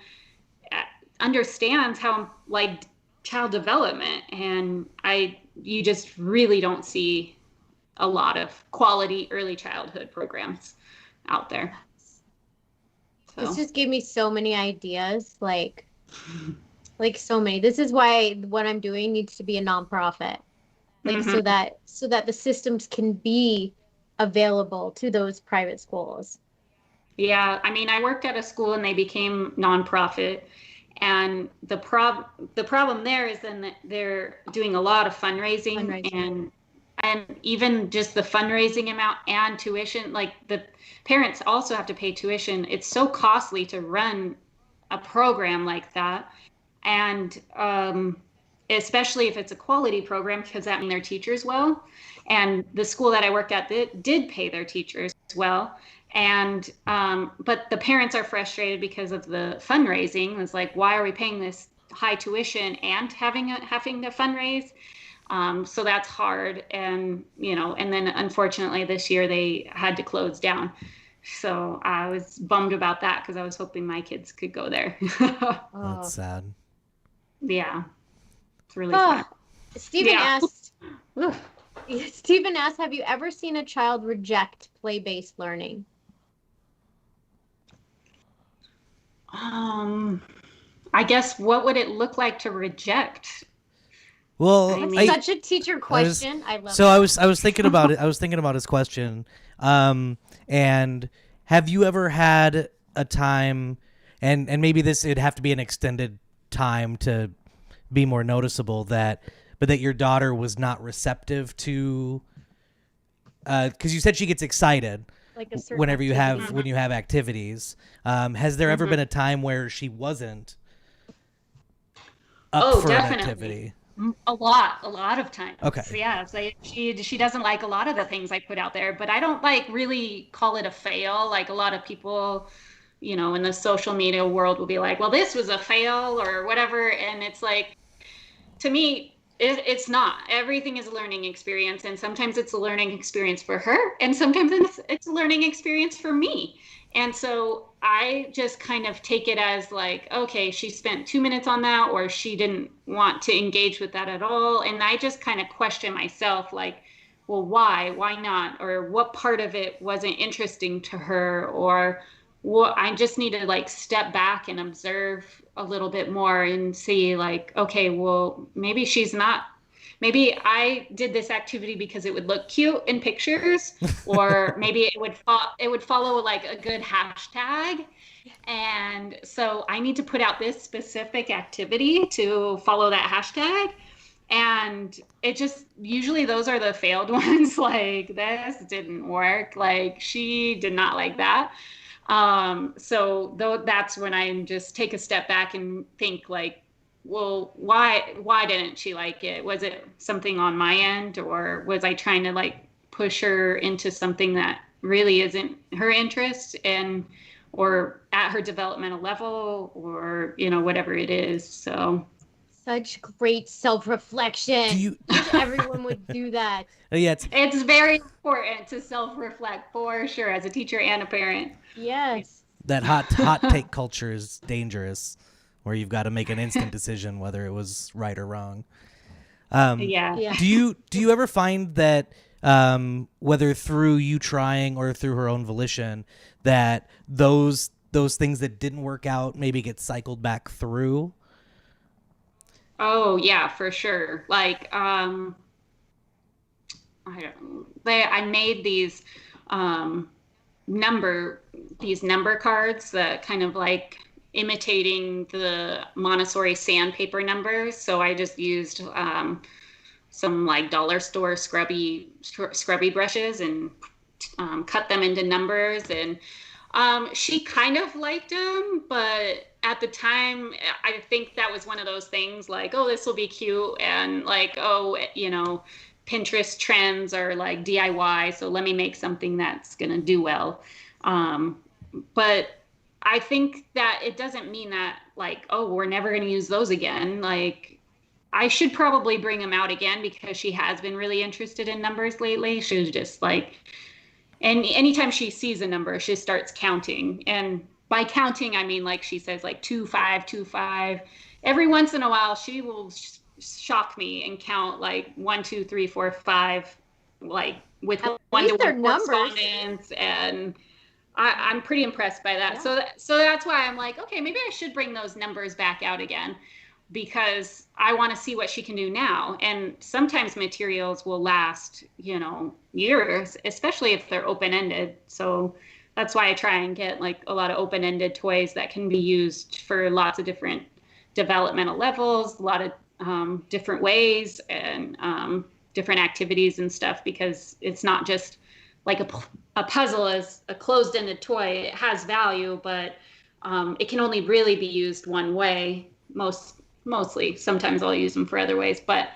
understands how like child development. And you just really don't see a lot of quality early childhood programs out there.
So. This just gave me so many ideas, like so many. This is why what I'm doing needs to be a nonprofit, like so that the systems can be available to those private schools.
Yeah, I mean, I worked at a school and they became nonprofit, and the problem there is then that they're doing a lot of fundraising. And even just the fundraising amount and tuition, like the parents also have to pay tuition. It's so costly to run a program like that. And especially if it's a quality program, because that means their teachers well. And the school that I worked at did pay their teachers well. And but the parents are frustrated because of the fundraising. It's like, why are we paying this high tuition and having to fundraise? So that's hard. And and then unfortunately this year they had to close down. So I was bummed about that because I was hoping my kids could go there.
That's sad.
Yeah, it's really sad.
Stephen asked, have you ever seen a child reject play-based learning?
I guess what would it look like to reject?
Well,
That's
mean,
such a teacher question. I love
so
it.
I was thinking about it. I was thinking about his question. And have you ever had a time, and maybe this it'd have to be an extended time to be more noticeable, but that your daughter was not receptive to, because you said she gets excited
Like a certain
whenever you have
activity.
when you have activities. Has there ever been a time where she wasn't up
oh,
for an
definitely.
activity?
A lot of times.
Okay.
Yeah, so she doesn't like a lot of the things I put out there, but I don't like really call it a fail. Like a lot of people, in the social media world will be like, well, this was a fail or whatever, and it's like, to me, it's not. Everything is a learning experience, and sometimes it's a learning experience for her, and sometimes it's a learning experience for me. And so I just kind of take it as like, okay, she spent 2 minutes on that, or she didn't want to engage with that at all. And I just kind of question myself, like, well, why? Why not? Or what part of it wasn't interesting to her? Or what I just need to like step back and observe a little bit more and see like, okay, well, maybe I did this activity because it would look cute in pictures, or maybe it would follow like a good hashtag. And so I need to put out this specific activity to follow that hashtag. And it just usually those are the failed ones. Like this didn't work. Like she did not like that. So though that's when I just take a step back and think like, well, why didn't she like it? Was it something on my end, or was I trying to like push her into something that really isn't her interest and or at her developmental level, or whatever it is. So
Such great self-reflection.
Do you?
Wish everyone would do that.
Yeah,
it's very important to self-reflect for sure as a teacher and a parent.
Yes.
that hot take culture is dangerous, where you've got to make an instant decision whether it was right or wrong.
Yeah.
Yeah.
Do you ever find that whether through you trying or through her own volition, that those things that didn't work out maybe get cycled back through?
Oh yeah, for sure. Like I made um these number cards that kind of like imitating the Montessori sandpaper numbers. So I just used some like dollar store scrubby brushes and cut them into numbers. And she kind of liked them, but at the time, I think that was one of those things like, oh, this will be cute, and like, oh, Pinterest trends are like DIY, so let me make something that's gonna do well. Um, but I think that it doesn't mean that like, oh, we're never gonna use those again. Like, I should probably bring them out again because she has been really interested in numbers lately. She was just like, and anytime she sees a number, she starts counting. And by counting, I mean like she says like 2 5 2 5. Every once in a while, she will shock me and count like 1 2 3 4 5, like with
At
one to
least they're
one
numbers.
correspondence. And I'm pretty impressed by that.
Yeah.
So that's why I'm like, okay, maybe I should bring those numbers back out again, because I want to see what she can do now. And sometimes materials will last, years, especially if they're open-ended. So that's why I try and get like a lot of open-ended toys that can be used for lots of different developmental levels, a lot of different ways, and different activities and stuff, because it's not just like a puzzle is a closed-ended toy. It has value, but it can only really be used one way mostly. Sometimes I'll use them for other ways, but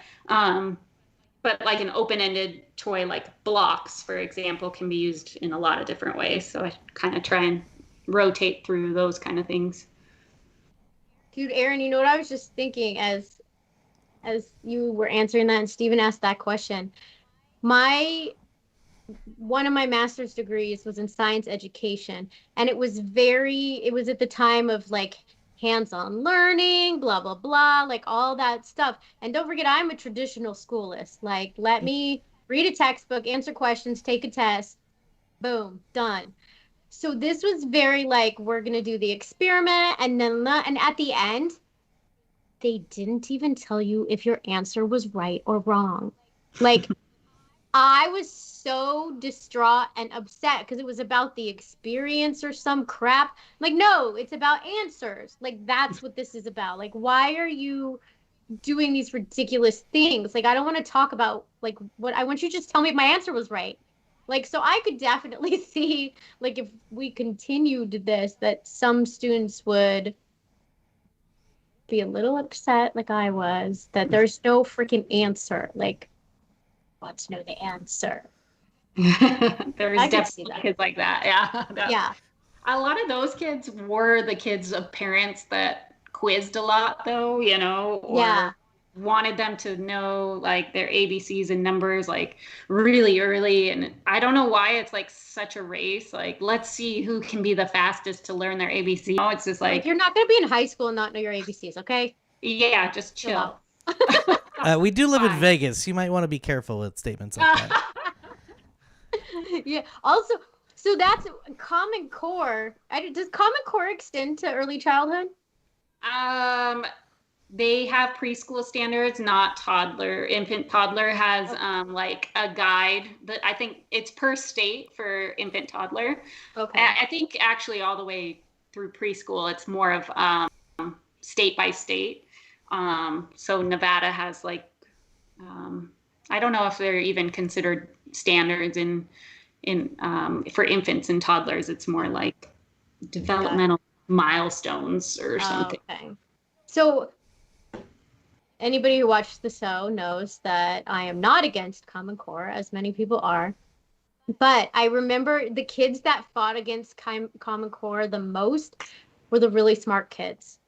like an open-ended toy like blocks, for example, can be used in a lot of different ways. So I kind of try and rotate through those kind of things.
Dude, Aaron, you know what I was just thinking as you were answering that and Stephen asked that question. One of my master's degrees was in science education, and it was at the time of like hands-on learning, blah blah blah, like all that stuff. And don't forget, I'm a traditional schoolist. Like, let me read a textbook, answer questions, take a test, boom, done. So this was very like, we're gonna do the experiment, and then and at the end, they didn't even tell you if your answer was right or wrong. Like, I was so distraught and upset because it was about the experience or some crap. Like, no, it's about answers. Like, that's what this is about. Like, why are you doing these ridiculous things? Like, I don't want to talk about, like, what I want you to just tell me if my answer was right. Like, so I could definitely see, like, if we continued this, that some students would be a little upset, like I was, that there's no freaking answer. Like, want to know the answer.
There's definitely kids like that. Yeah.
Yeah.
A lot of those kids were the kids of parents that quizzed a lot, though, or wanted them to know like their ABCs and numbers like really early. And I don't know why it's like such a race. Like, let's see who can be the fastest to learn their ABC. It's just like
you're not going to be in high school and not know your ABCs, okay?
Yeah, just chill.
We do live in Vegas. You might want to be careful with statements like that.
Yeah. Also, so that's Common Core. Does Common Core extend to early childhood?
They have preschool standards, not toddler. Infant toddler has like a guide that I think it's per state for infant toddler.
Okay.
I think actually all the way through preschool, it's more of state by state. So Nevada has like, I don't know if they're even considered standards in for infants and toddlers. It's more like developmental milestones or something.
Okay. So anybody who watched the show knows that I am not against Common Core, as many people are. But I remember the kids that fought against Common Core the most were the really smart kids.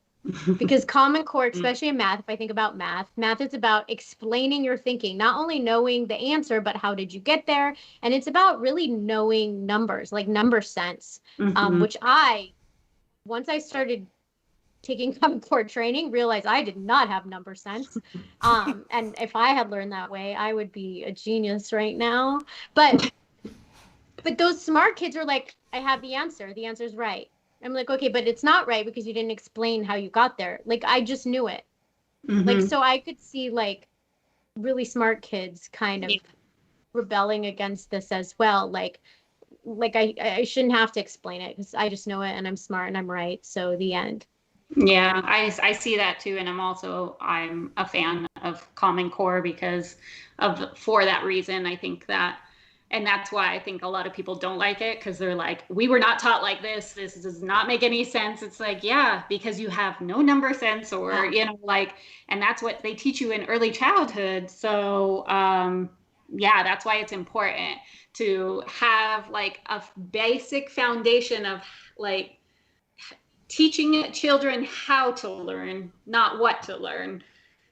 Because Common Core, especially in math, if I think about math is about explaining your thinking, not only knowing the answer, but how did you get there? And it's about really knowing numbers, like number sense, which once I started taking Common Core training, realized I did not have number sense. And if I had learned that way, I would be a genius right now. But those smart kids are like, I have the answer. The answer's right. I'm like, okay, but it's not right because you didn't explain how you got there. Like, I just knew it. Like, so I could see like really smart kids kind of rebelling against this as well. Like I shouldn't have to explain it because I just know it and I'm smart and I'm right. So the end.
Yeah, I see that too. And I'm a fan of Common Core for that reason. I think that, and that's why I think a lot of people don't like it, because they're like, we were not taught like this. This does not make any sense. It's like, yeah, because you have no number sense or, and that's what they teach you in early childhood. So, that's why it's important to have like a basic foundation of like teaching children how to learn, not what to learn.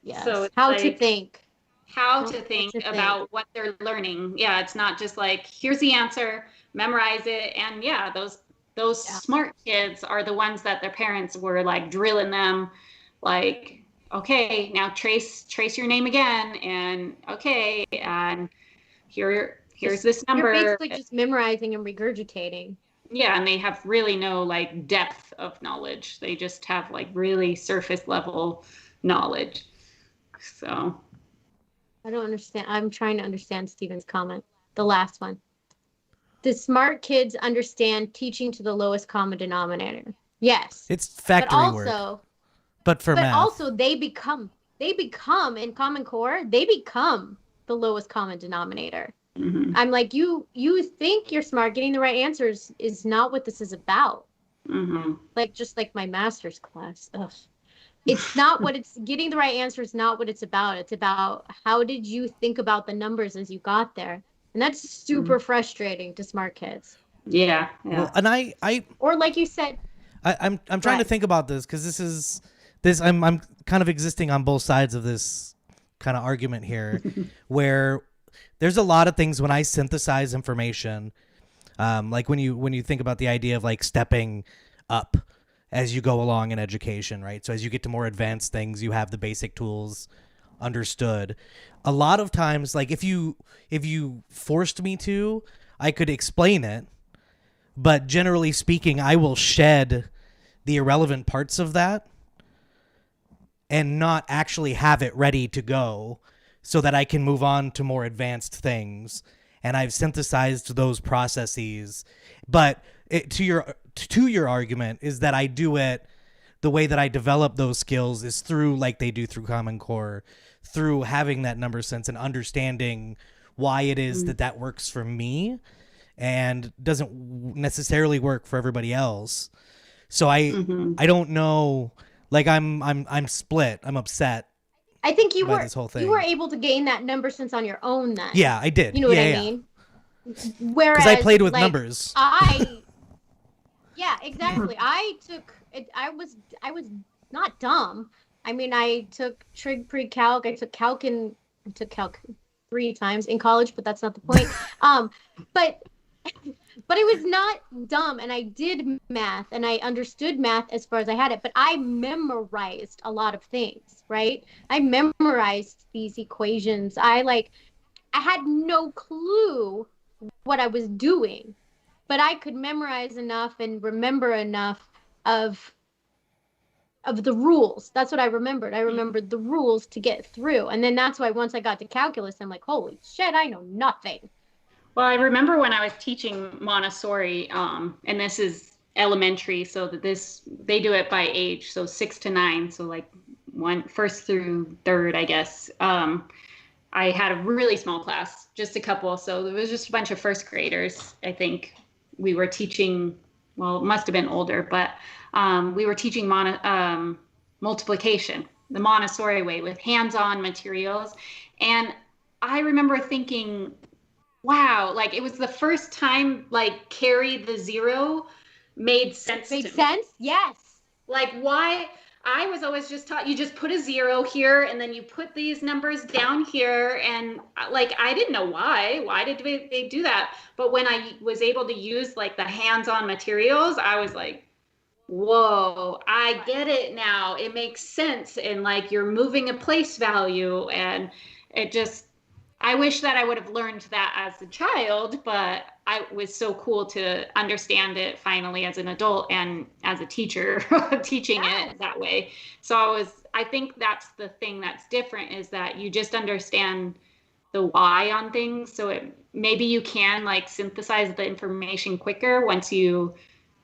Yes.
So it's
how to think.
How to think about what they're learning. Yeah, it's not just like, here's the answer, memorize it. And those smart kids are the ones that their parents were like drilling them, like, okay, now trace your name again, and okay, and here's this number.
You're basically just memorizing and regurgitating.
Yeah, and they have really no like depth of knowledge. They just have like really surface level knowledge. So
I don't understand. I'm trying to understand Stephen's comment. The last one. The smart kids understand teaching to the lowest common denominator. Yes.
It's factory work. But math.
Also they become in Common Core, they become the lowest common denominator. I'm like, you think you're smart, getting the right answers is not what this is about. Like, just like my master's class. Ugh. It's not what it's getting the right answer is not what it's about. It's about how did you think about the numbers as you got there. And that's super frustrating to smart kids.
Yeah.
Well, and I
or like you said,
I'm trying to think about this because I'm kind of existing on both sides of this kind of argument here where there's a lot of things when I synthesize information, like when you think about the idea of like stepping up as you go along in education, right? So as you get to more advanced things, you have the basic tools understood. A lot of times, like if you forced me to, I could explain it, but generally speaking, I will shed the irrelevant parts of that. and not actually have it ready to go so that I can move on to more advanced things. And I've synthesized those processes. But to your argument is that I do it, the way that I develop those skills is through, like they do through Common Core, through having that number sense and understanding why it is that works for me and doesn't necessarily work for everybody else. So I don't know, like I'm split. I'm upset.
I think you
by this whole thing.
You were able to gain that number sense on your own then.
Yeah, I did.
You know what I mean? Whereas
because I played with numbers.
Yeah, exactly. I took it. I was not dumb. I mean, I took trig pre-calc. I took calc 3 times in college, but that's not the point. But it was not dumb, and I did math, and I understood math as far as I had it, but I memorized a lot of things, right? I memorized these equations. I had no clue what I was doing, but I could memorize enough and remember enough of the rules. That's what I remembered. I remembered the rules to get through. And then that's why once I got to calculus, I'm like, holy shit, I know nothing.
Well, I remember when I was teaching Montessori, and this is elementary, so that they do it by age, so 6 to 9, so like first through third, I guess. I had a really small class, just a couple, so there was just a bunch of first graders. I think we were teaching, well, it must have been older, but we were teaching multiplication, the Montessori way, with hands-on materials. And I remember thinking, wow, like it was the first time like carry the zero made sense.
Made sense? Yes.
Like why? I was always just taught you just put a 0 here and then you put these numbers down here, and like I didn't know why did they do that. But when I was able to use like the hands-on materials, I was like, whoa, I get it now. It makes sense. And like you're moving a place value, and it just, I wish that I would have learned that as a child, but it was so cool to understand it finally as an adult and as a teacher teaching it that way. So I think that's the thing that's different, is that you just understand the why on things. So maybe you can like synthesize the information quicker once you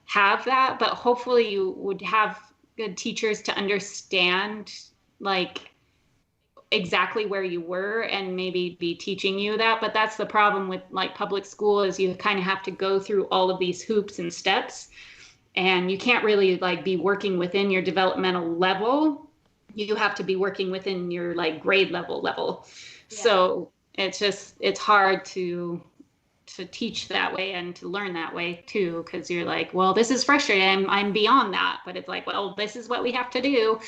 have that, but hopefully you would have good teachers to understand like exactly where you were and maybe be teaching you that. But that's the problem with like public school, is you kind of have to go through all of these hoops and steps, and you can't really like be working within your developmental level. You have to be working within your like grade level. Yeah. So it's hard to teach that way and to learn that way too, because you're like, well, this is frustrating, I'm beyond that, but it's like, well, this is what we have to do,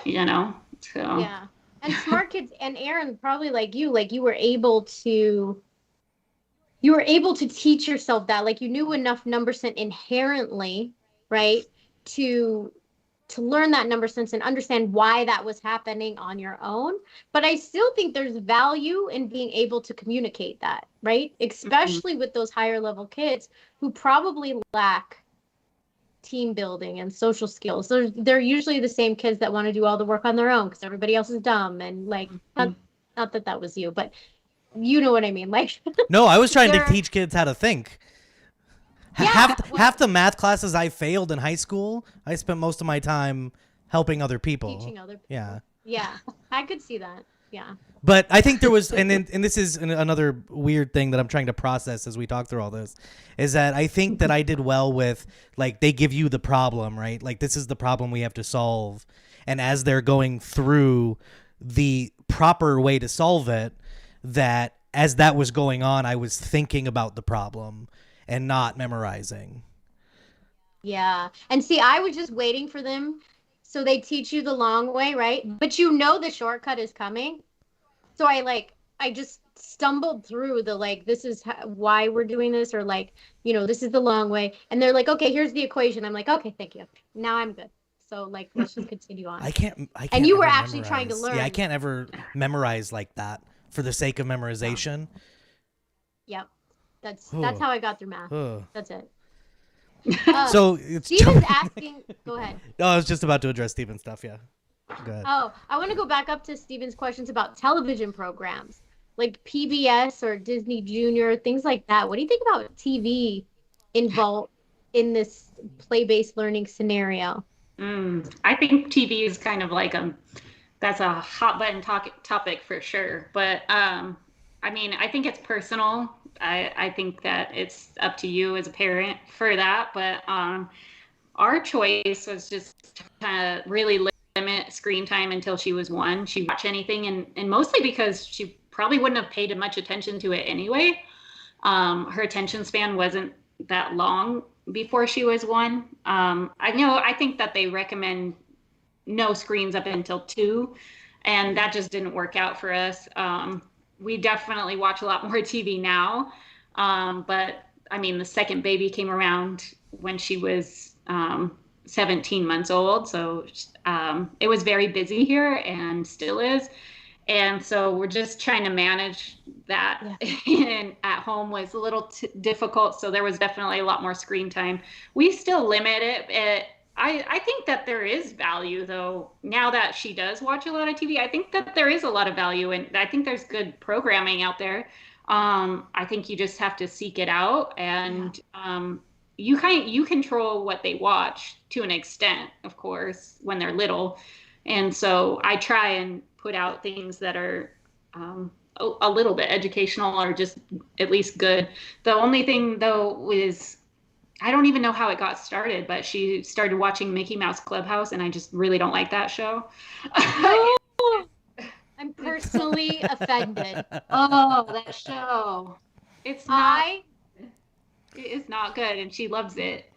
so
yeah. And smart kids, and Aaron, probably like you were able to teach yourself that, like you knew enough number sense inherently, right, to learn that number sense and understand why that was happening on your own. But I still think there's value in being able to communicate that, right? Especially with those higher level kids who probably lack team building and social skills. They're usually the same kids that want to do all the work on their own because everybody else is dumb, and like not that was you, but you know what I mean. Like
no, I was trying to teach kids how to think. Yeah, half the math classes I failed in high school, I spent most of my time helping other people.
Teaching other people.
Yeah.
Yeah, I could see that. Yeah.
But I think there was, and this is another weird thing that I'm trying to process as we talk through all this, is that I think that I did well with, like, they give you the problem, right? Like, this is the problem we have to solve. And as they're going through the proper way to solve it, that as that was going on, I was thinking about the problem and not memorizing.
Yeah. And see, I was just waiting for them. So they teach you the long way, right? But the shortcut is coming. So I just stumbled through this is why we're doing this, or this is the long way. And they're like, okay, here's the equation. I'm like, okay, thank you. Now I'm good. So let's just continue on.
I can't
and you were actually trying to learn.
Yeah, I can't ever memorize like that for the sake of memorization.
Yep. That's how I got through math. That's it.
So
Steven's asking. Go ahead.
No, I was just about to address Steven's stuff. Yeah. Good.
Oh, I want to go back up to Steven's questions about television programs like PBS or Disney Junior, things like that. What do you think about TV involved in this play-based learning scenario?
I think TV is kind of like that's a hot button topic for sure. But I mean, I think it's personal. I think that it's up to you as a parent for that. But our choice was just to kind of really limit screen time until she was 1. She watch anything, and mostly because she probably wouldn't have paid much attention to it anyway. Her attention span wasn't that long before she was 1. I think that they recommend no screens up until 2, and that just didn't work out for us. We definitely watch a lot more TV now, but I mean, the second baby came around when she was 17 months old, so it was very busy here and still is. And so we're just trying to manage that. Yeah. And at home was a little difficult. So there was definitely a lot more screen time. We still limit it. I think that there is value, though. Now that she does watch a lot of TV, I think that there is a lot of value. And I think there's good programming out there. I think you just have to seek it out. And you control what they watch to an extent, of course, when they're little. And so I try and put out things that are a little bit educational or just at least good. The only thing, though, is I don't even know how it got started, but she started watching Mickey Mouse Clubhouse, and I just really don't like that show.
I'm personally offended.
Oh, that show. It is not good, and she loves it.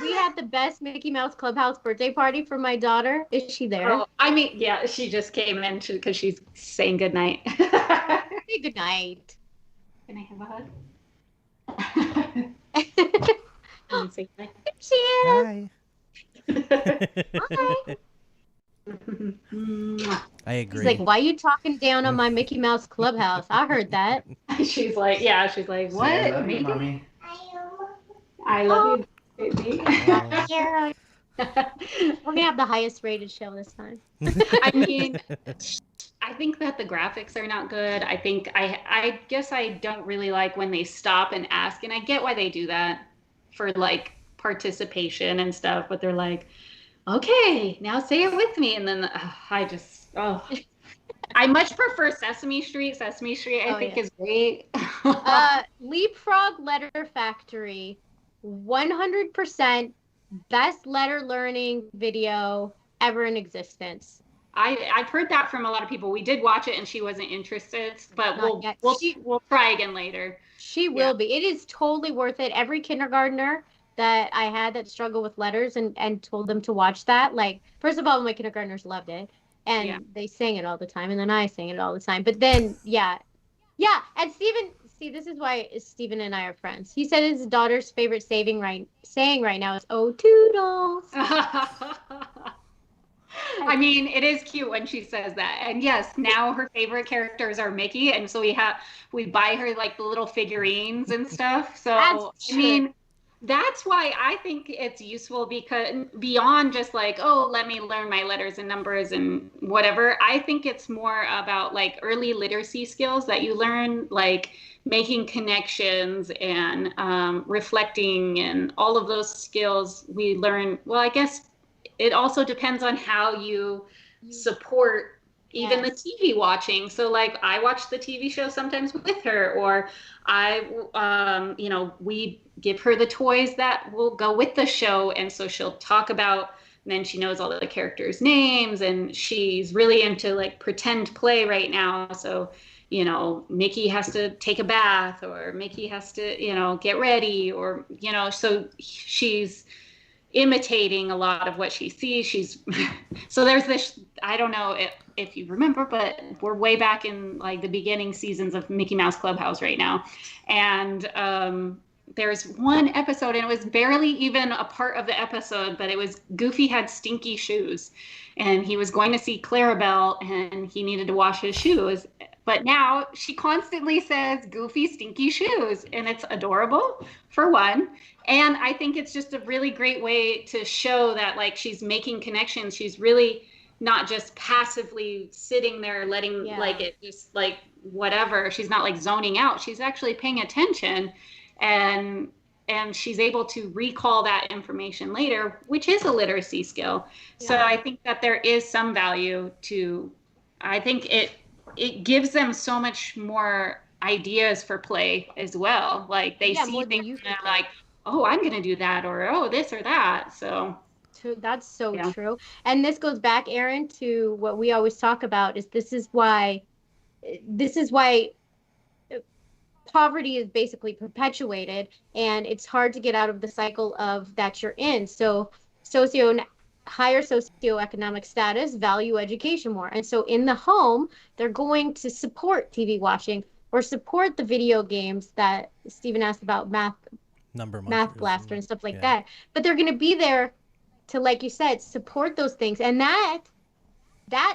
We had the best Mickey Mouse Clubhouse birthday party for my daughter. Is she there?
Oh, I mean, yeah, she just came in because she's saying goodnight.
Say goodnight.
Can I have a hug? Can say
goodnight? She is.
Hi. I agree.
She's like, why are you talking down on my Mickey Mouse Clubhouse? I heard that.
She's like, what?
I love you, Mommy.
I love you.
Yeah. We're gonna have the highest rated show this time.
I mean, I think that the graphics are not good. I guess I don't really like when they stop and ask, and I get why they do that for like participation and stuff, but they're like, okay, now say it with me, and then I much prefer Sesame Street. Sesame Street I think is great.
Leapfrog Letter Factory, 100% best letter learning video ever in existence.
I've heard that from a lot of people. We did watch it and she wasn't interested, but we'll try again later.
She will be. It is totally worth it. Every kindergartner that I had that struggled with letters and told them to watch that, like, first of all, my kindergartners loved it and they sang it all the time, and then I sang it all the time. But then and Steven, see, this is why Steven and I are friends. He said his daughter's favorite saying right now is "Oh Toodles."
I mean, it is cute when she says that. And yes, now her favorite characters are Mickey, and so we buy her like the little figurines and stuff. So I mean, that's why I think it's useful, because beyond just like, oh, let me learn my letters and numbers and whatever, I think it's more about like early literacy skills that you learn, like making connections and reflecting, and all of those skills we learn. Well, I guess it also depends on how you support even the TV watching. So like I watch the TV show sometimes with her, or we give her the toys that will go with the show. And so she'll talk about, and then she knows all the characters' names, and she's really into like pretend play right now. So, Mickey has to take a bath, or Mickey has to, get ready, or, so she's imitating a lot of what she sees. So there's this, I don't know if you remember, but we're way back in like the beginning seasons of Mickey Mouse Clubhouse right now. And there's one episode, and it was barely even a part of the episode, but it was Goofy had stinky shoes, and he was going to see Clarabelle, and he needed to wash his shoes. But now she constantly says Goofy stinky shoes, and it's adorable for one. And I think it's just a really great way to show that like she's making connections. She's really not just passively sitting there letting like it just like whatever. She's not like zoning out. She's actually paying attention, and she's able to recall that information later, which is a literacy skill. Yeah. So I think that there is some value to, I think it gives them so much more ideas for play as well. Like they see things and they're like, oh, I'm going to do that, or oh, this or that. So
that's so true. And this goes back, Erin, to what we always talk about is this is why poverty is basically perpetuated, and it's hard to get out of the cycle of that you're in. So higher socioeconomic status value education more. And so in the home, they're going to support TV watching or support the video games that Stephen asked about, Math Blaster and stuff like that. But they're going to be there to, like you said, support those things. And that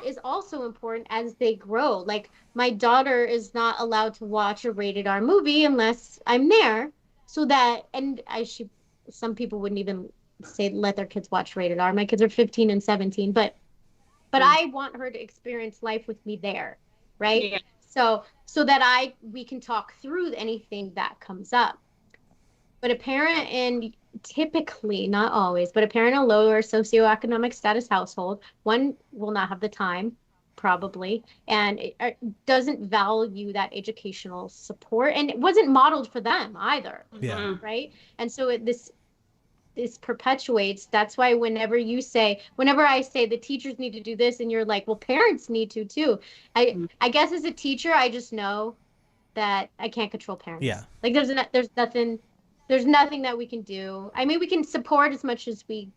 is also important as they grow. Like my daughter is not allowed to watch a rated R movie unless I'm there. So that, and some people wouldn't even say let their kids watch rated R. My kids are 15 and 17, but I want her to experience life with me there, right? Yeah. So that we can talk through anything that comes up. But a parent in, typically, not always, but a parent in a lower socioeconomic status household, one will not have the time, probably, and it doesn't value that educational support, and it wasn't modeled for them either, right? And so this perpetuates. That's why whenever I say the teachers need to do this, and you're like, well, parents need to too. I guess as a teacher, I just know that I can't control parents. Yeah. Like there's nothing that we can do. I mean, we can support as much as we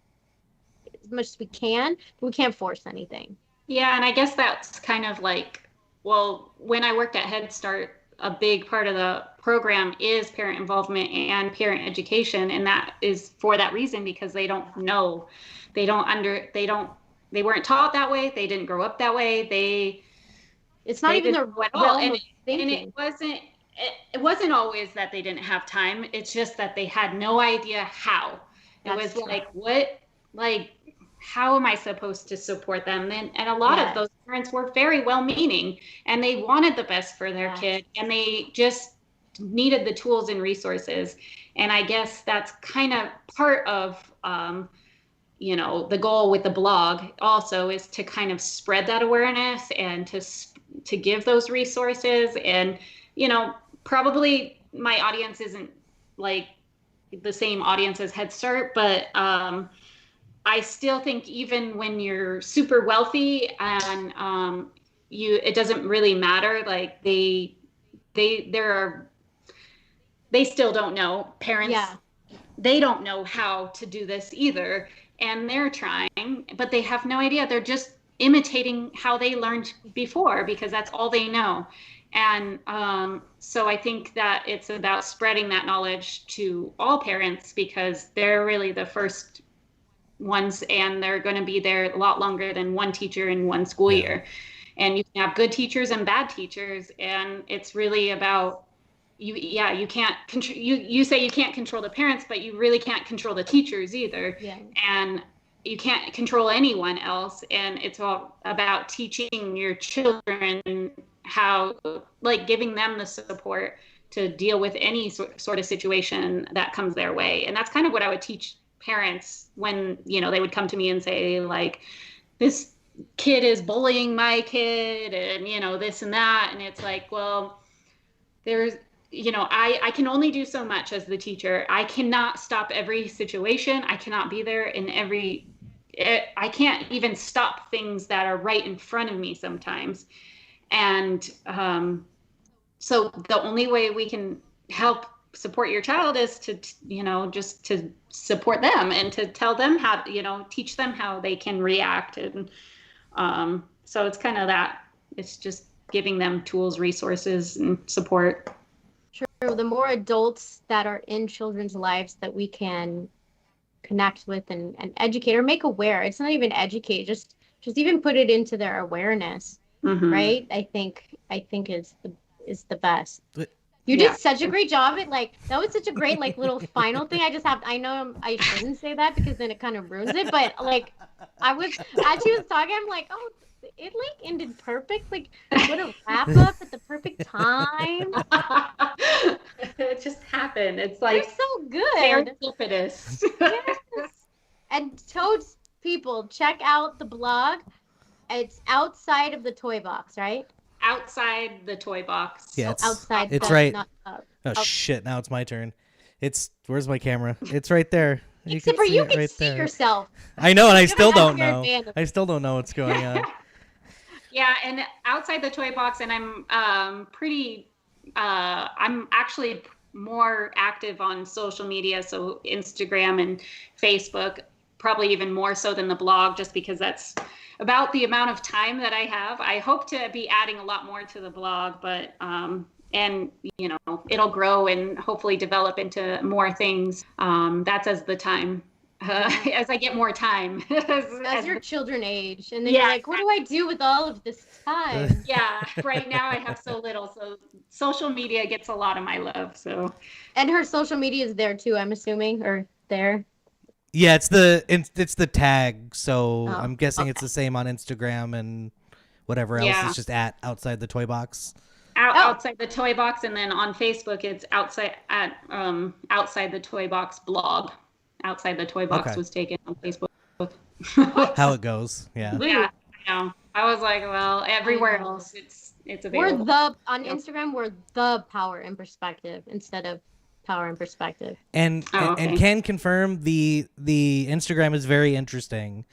can, but we can't force anything.
Yeah, and I guess that's kind of like, well, when I worked at Head Start, a big part of the program is parent involvement and parent education, and that is for that reason, because they don't know, they weren't taught that way, they didn't grow up that way,
it's not even their realm of thinking.
And it wasn't always that they didn't have time. It's just that they had no idea how. It was like, what, like, how am I supposed to support them? And a lot of those parents were very well-meaning, and they wanted the best for their kid, and they just needed the tools and resources. And I guess that's kind of part of, the goal with the blog also is to kind of spread that awareness and to give those resources. And, probably my audience isn't like the same audience as Head Start, but I still think even when you're super wealthy and it doesn't really matter. Like they still don't know. Parents, they don't know how to do this either, and they're trying, but they have no idea. They're just imitating how they learned before because that's all they know. And so I think that it's about spreading that knowledge to all parents, because they're really the first ones, and they're going to be there a lot longer than one teacher in one school year. And you can have good teachers and bad teachers, and it's really about you can't you say you can't control the parents, but you really can't control the teachers either. And you can't control anyone else, and it's all about teaching your children how, like, giving them the support to deal with any sort of situation that comes their way. And that's kind of what I would teach parents when, they would come to me and say, like, this kid is bullying my kid, and, this and that. And it's like, well, there's, I can only do so much as the teacher. I cannot stop every situation. I cannot be there in I can't even stop things that are right in front of me sometimes. And so the only way we can help support your child is to, just to support them and to tell them how, teach them how they can react. And so it's kind of that. It's just giving them tools, resources, and support.
True. The more adults that are in children's lives that we can connect with and educate or make aware. It's not even educate, just even put it into their awareness. Right? I think is the best. You did such a great job at like that was such a great like little final thing. I know I shouldn't say that because then it kind of ruins it, but like I was as she was talking, I'm like, oh, it like ended perfect. Like what a wrap up at the perfect time.
It just happened. It's
You're
like
so good.
serendipitous.
Yes. And totes people, check out the blog. It's outside of the toy box, right?
Outside the toy box.
Yeah,
Oh, outside.
it's right.
Not up.
Oh shit! Now it's my turn. Where's my camera? It's right there.
Except for you can see yourself.
I know, and I still don't
unfair
know.
advantage.
I still don't know what's going on.
Yeah, and outside the toy box, and I'm pretty. I'm actually more active on social media, so Instagram and Facebook, probably even more so than the blog, just because that's about the amount of time that I have. I hope to be adding a lot more to the blog, but and you know, it'll grow and hopefully develop into more things. That's as the time. As I get more time.
as your children age, and then you're like, what do I do with all of this time?
Yeah, right now I have so little, so social media gets a lot of my love. So,
and her social media is there too, I'm assuming, or there.
Yeah, it's the tag, so I'm guessing it's the same on Instagram and whatever else. It's just at outside the toy box.
Outside the toy box, and then on Facebook it's outside the toy box blog. Outside the toy box was taken on Facebook.
How it goes, yeah.
Yeah, I know. I was like, well, everywhere else it's available.
On Instagram we're the Power in Perspective instead of Power in Perspective.
And can confirm the Instagram is very interesting.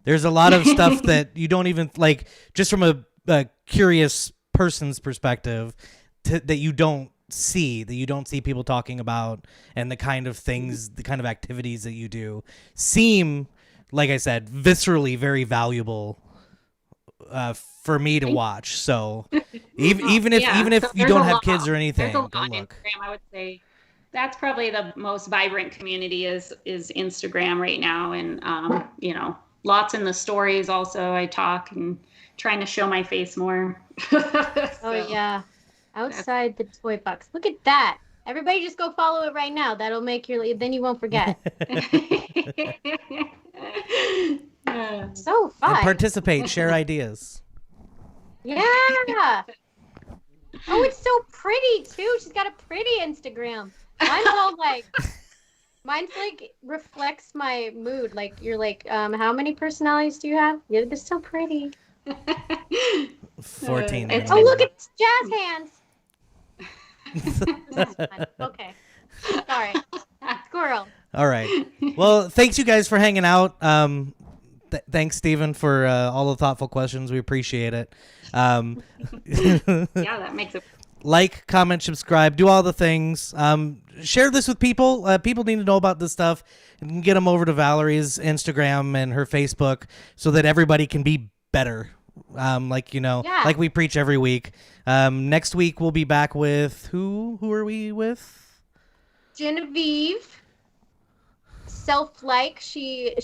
There's a lot of stuff that you don't even like, just from a curious person's perspective, that you don't see people talking about, and the kind of things, the kind of activities that you do seem, like I said, viscerally very valuable for me to watch. So even if you don't have kids or anything, go look.
Instagram, I would say that's probably the most vibrant community is Instagram right now, and you know, lots in the stories. Also, I talk and trying to show my face more.
Oh yeah. Outside the toy box. Look at that. Everybody just go follow it right now. That'll make then you won't forget. So fun.
And participate, share ideas.
Yeah. Oh, it's so pretty too. She's got a pretty Instagram. Mine's like reflects my mood. Like you're like, how many personalities do you have? Yeah, they're so pretty.
14.
Oh, look at jazz hands. Okay. Sorry. Squirrel.
All right. Well, thanks you guys for hanging out. Thanks, Stephen, for all the thoughtful questions. We appreciate it.
Yeah, that makes it.
Like, comment, subscribe, do all the things. Share this with people. People need to know about this stuff. And get them over to Valerie's Instagram and her Facebook so that everybody can be better. Like we preach every week. Next week we'll be back with who are we with?
Genevieve. Self-like. She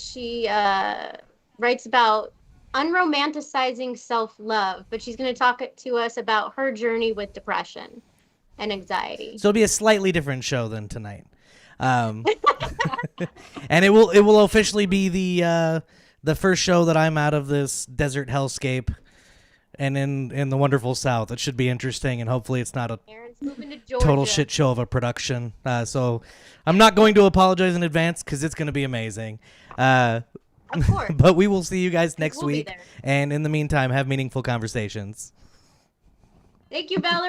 writes about unromanticizing self-love, but she's going to talk to us about her journey with depression and anxiety.
So it'll be a slightly different show than tonight. And it will officially be the first show that I'm out of this desert hellscape and in the wonderful South. It should be interesting, and hopefully it's not a total shit show of a production. So I'm not going to apologize in advance because it's going to be amazing.
Of course.
But we will see you guys next week. And in the meantime, have meaningful conversations.
Thank you, Valerie.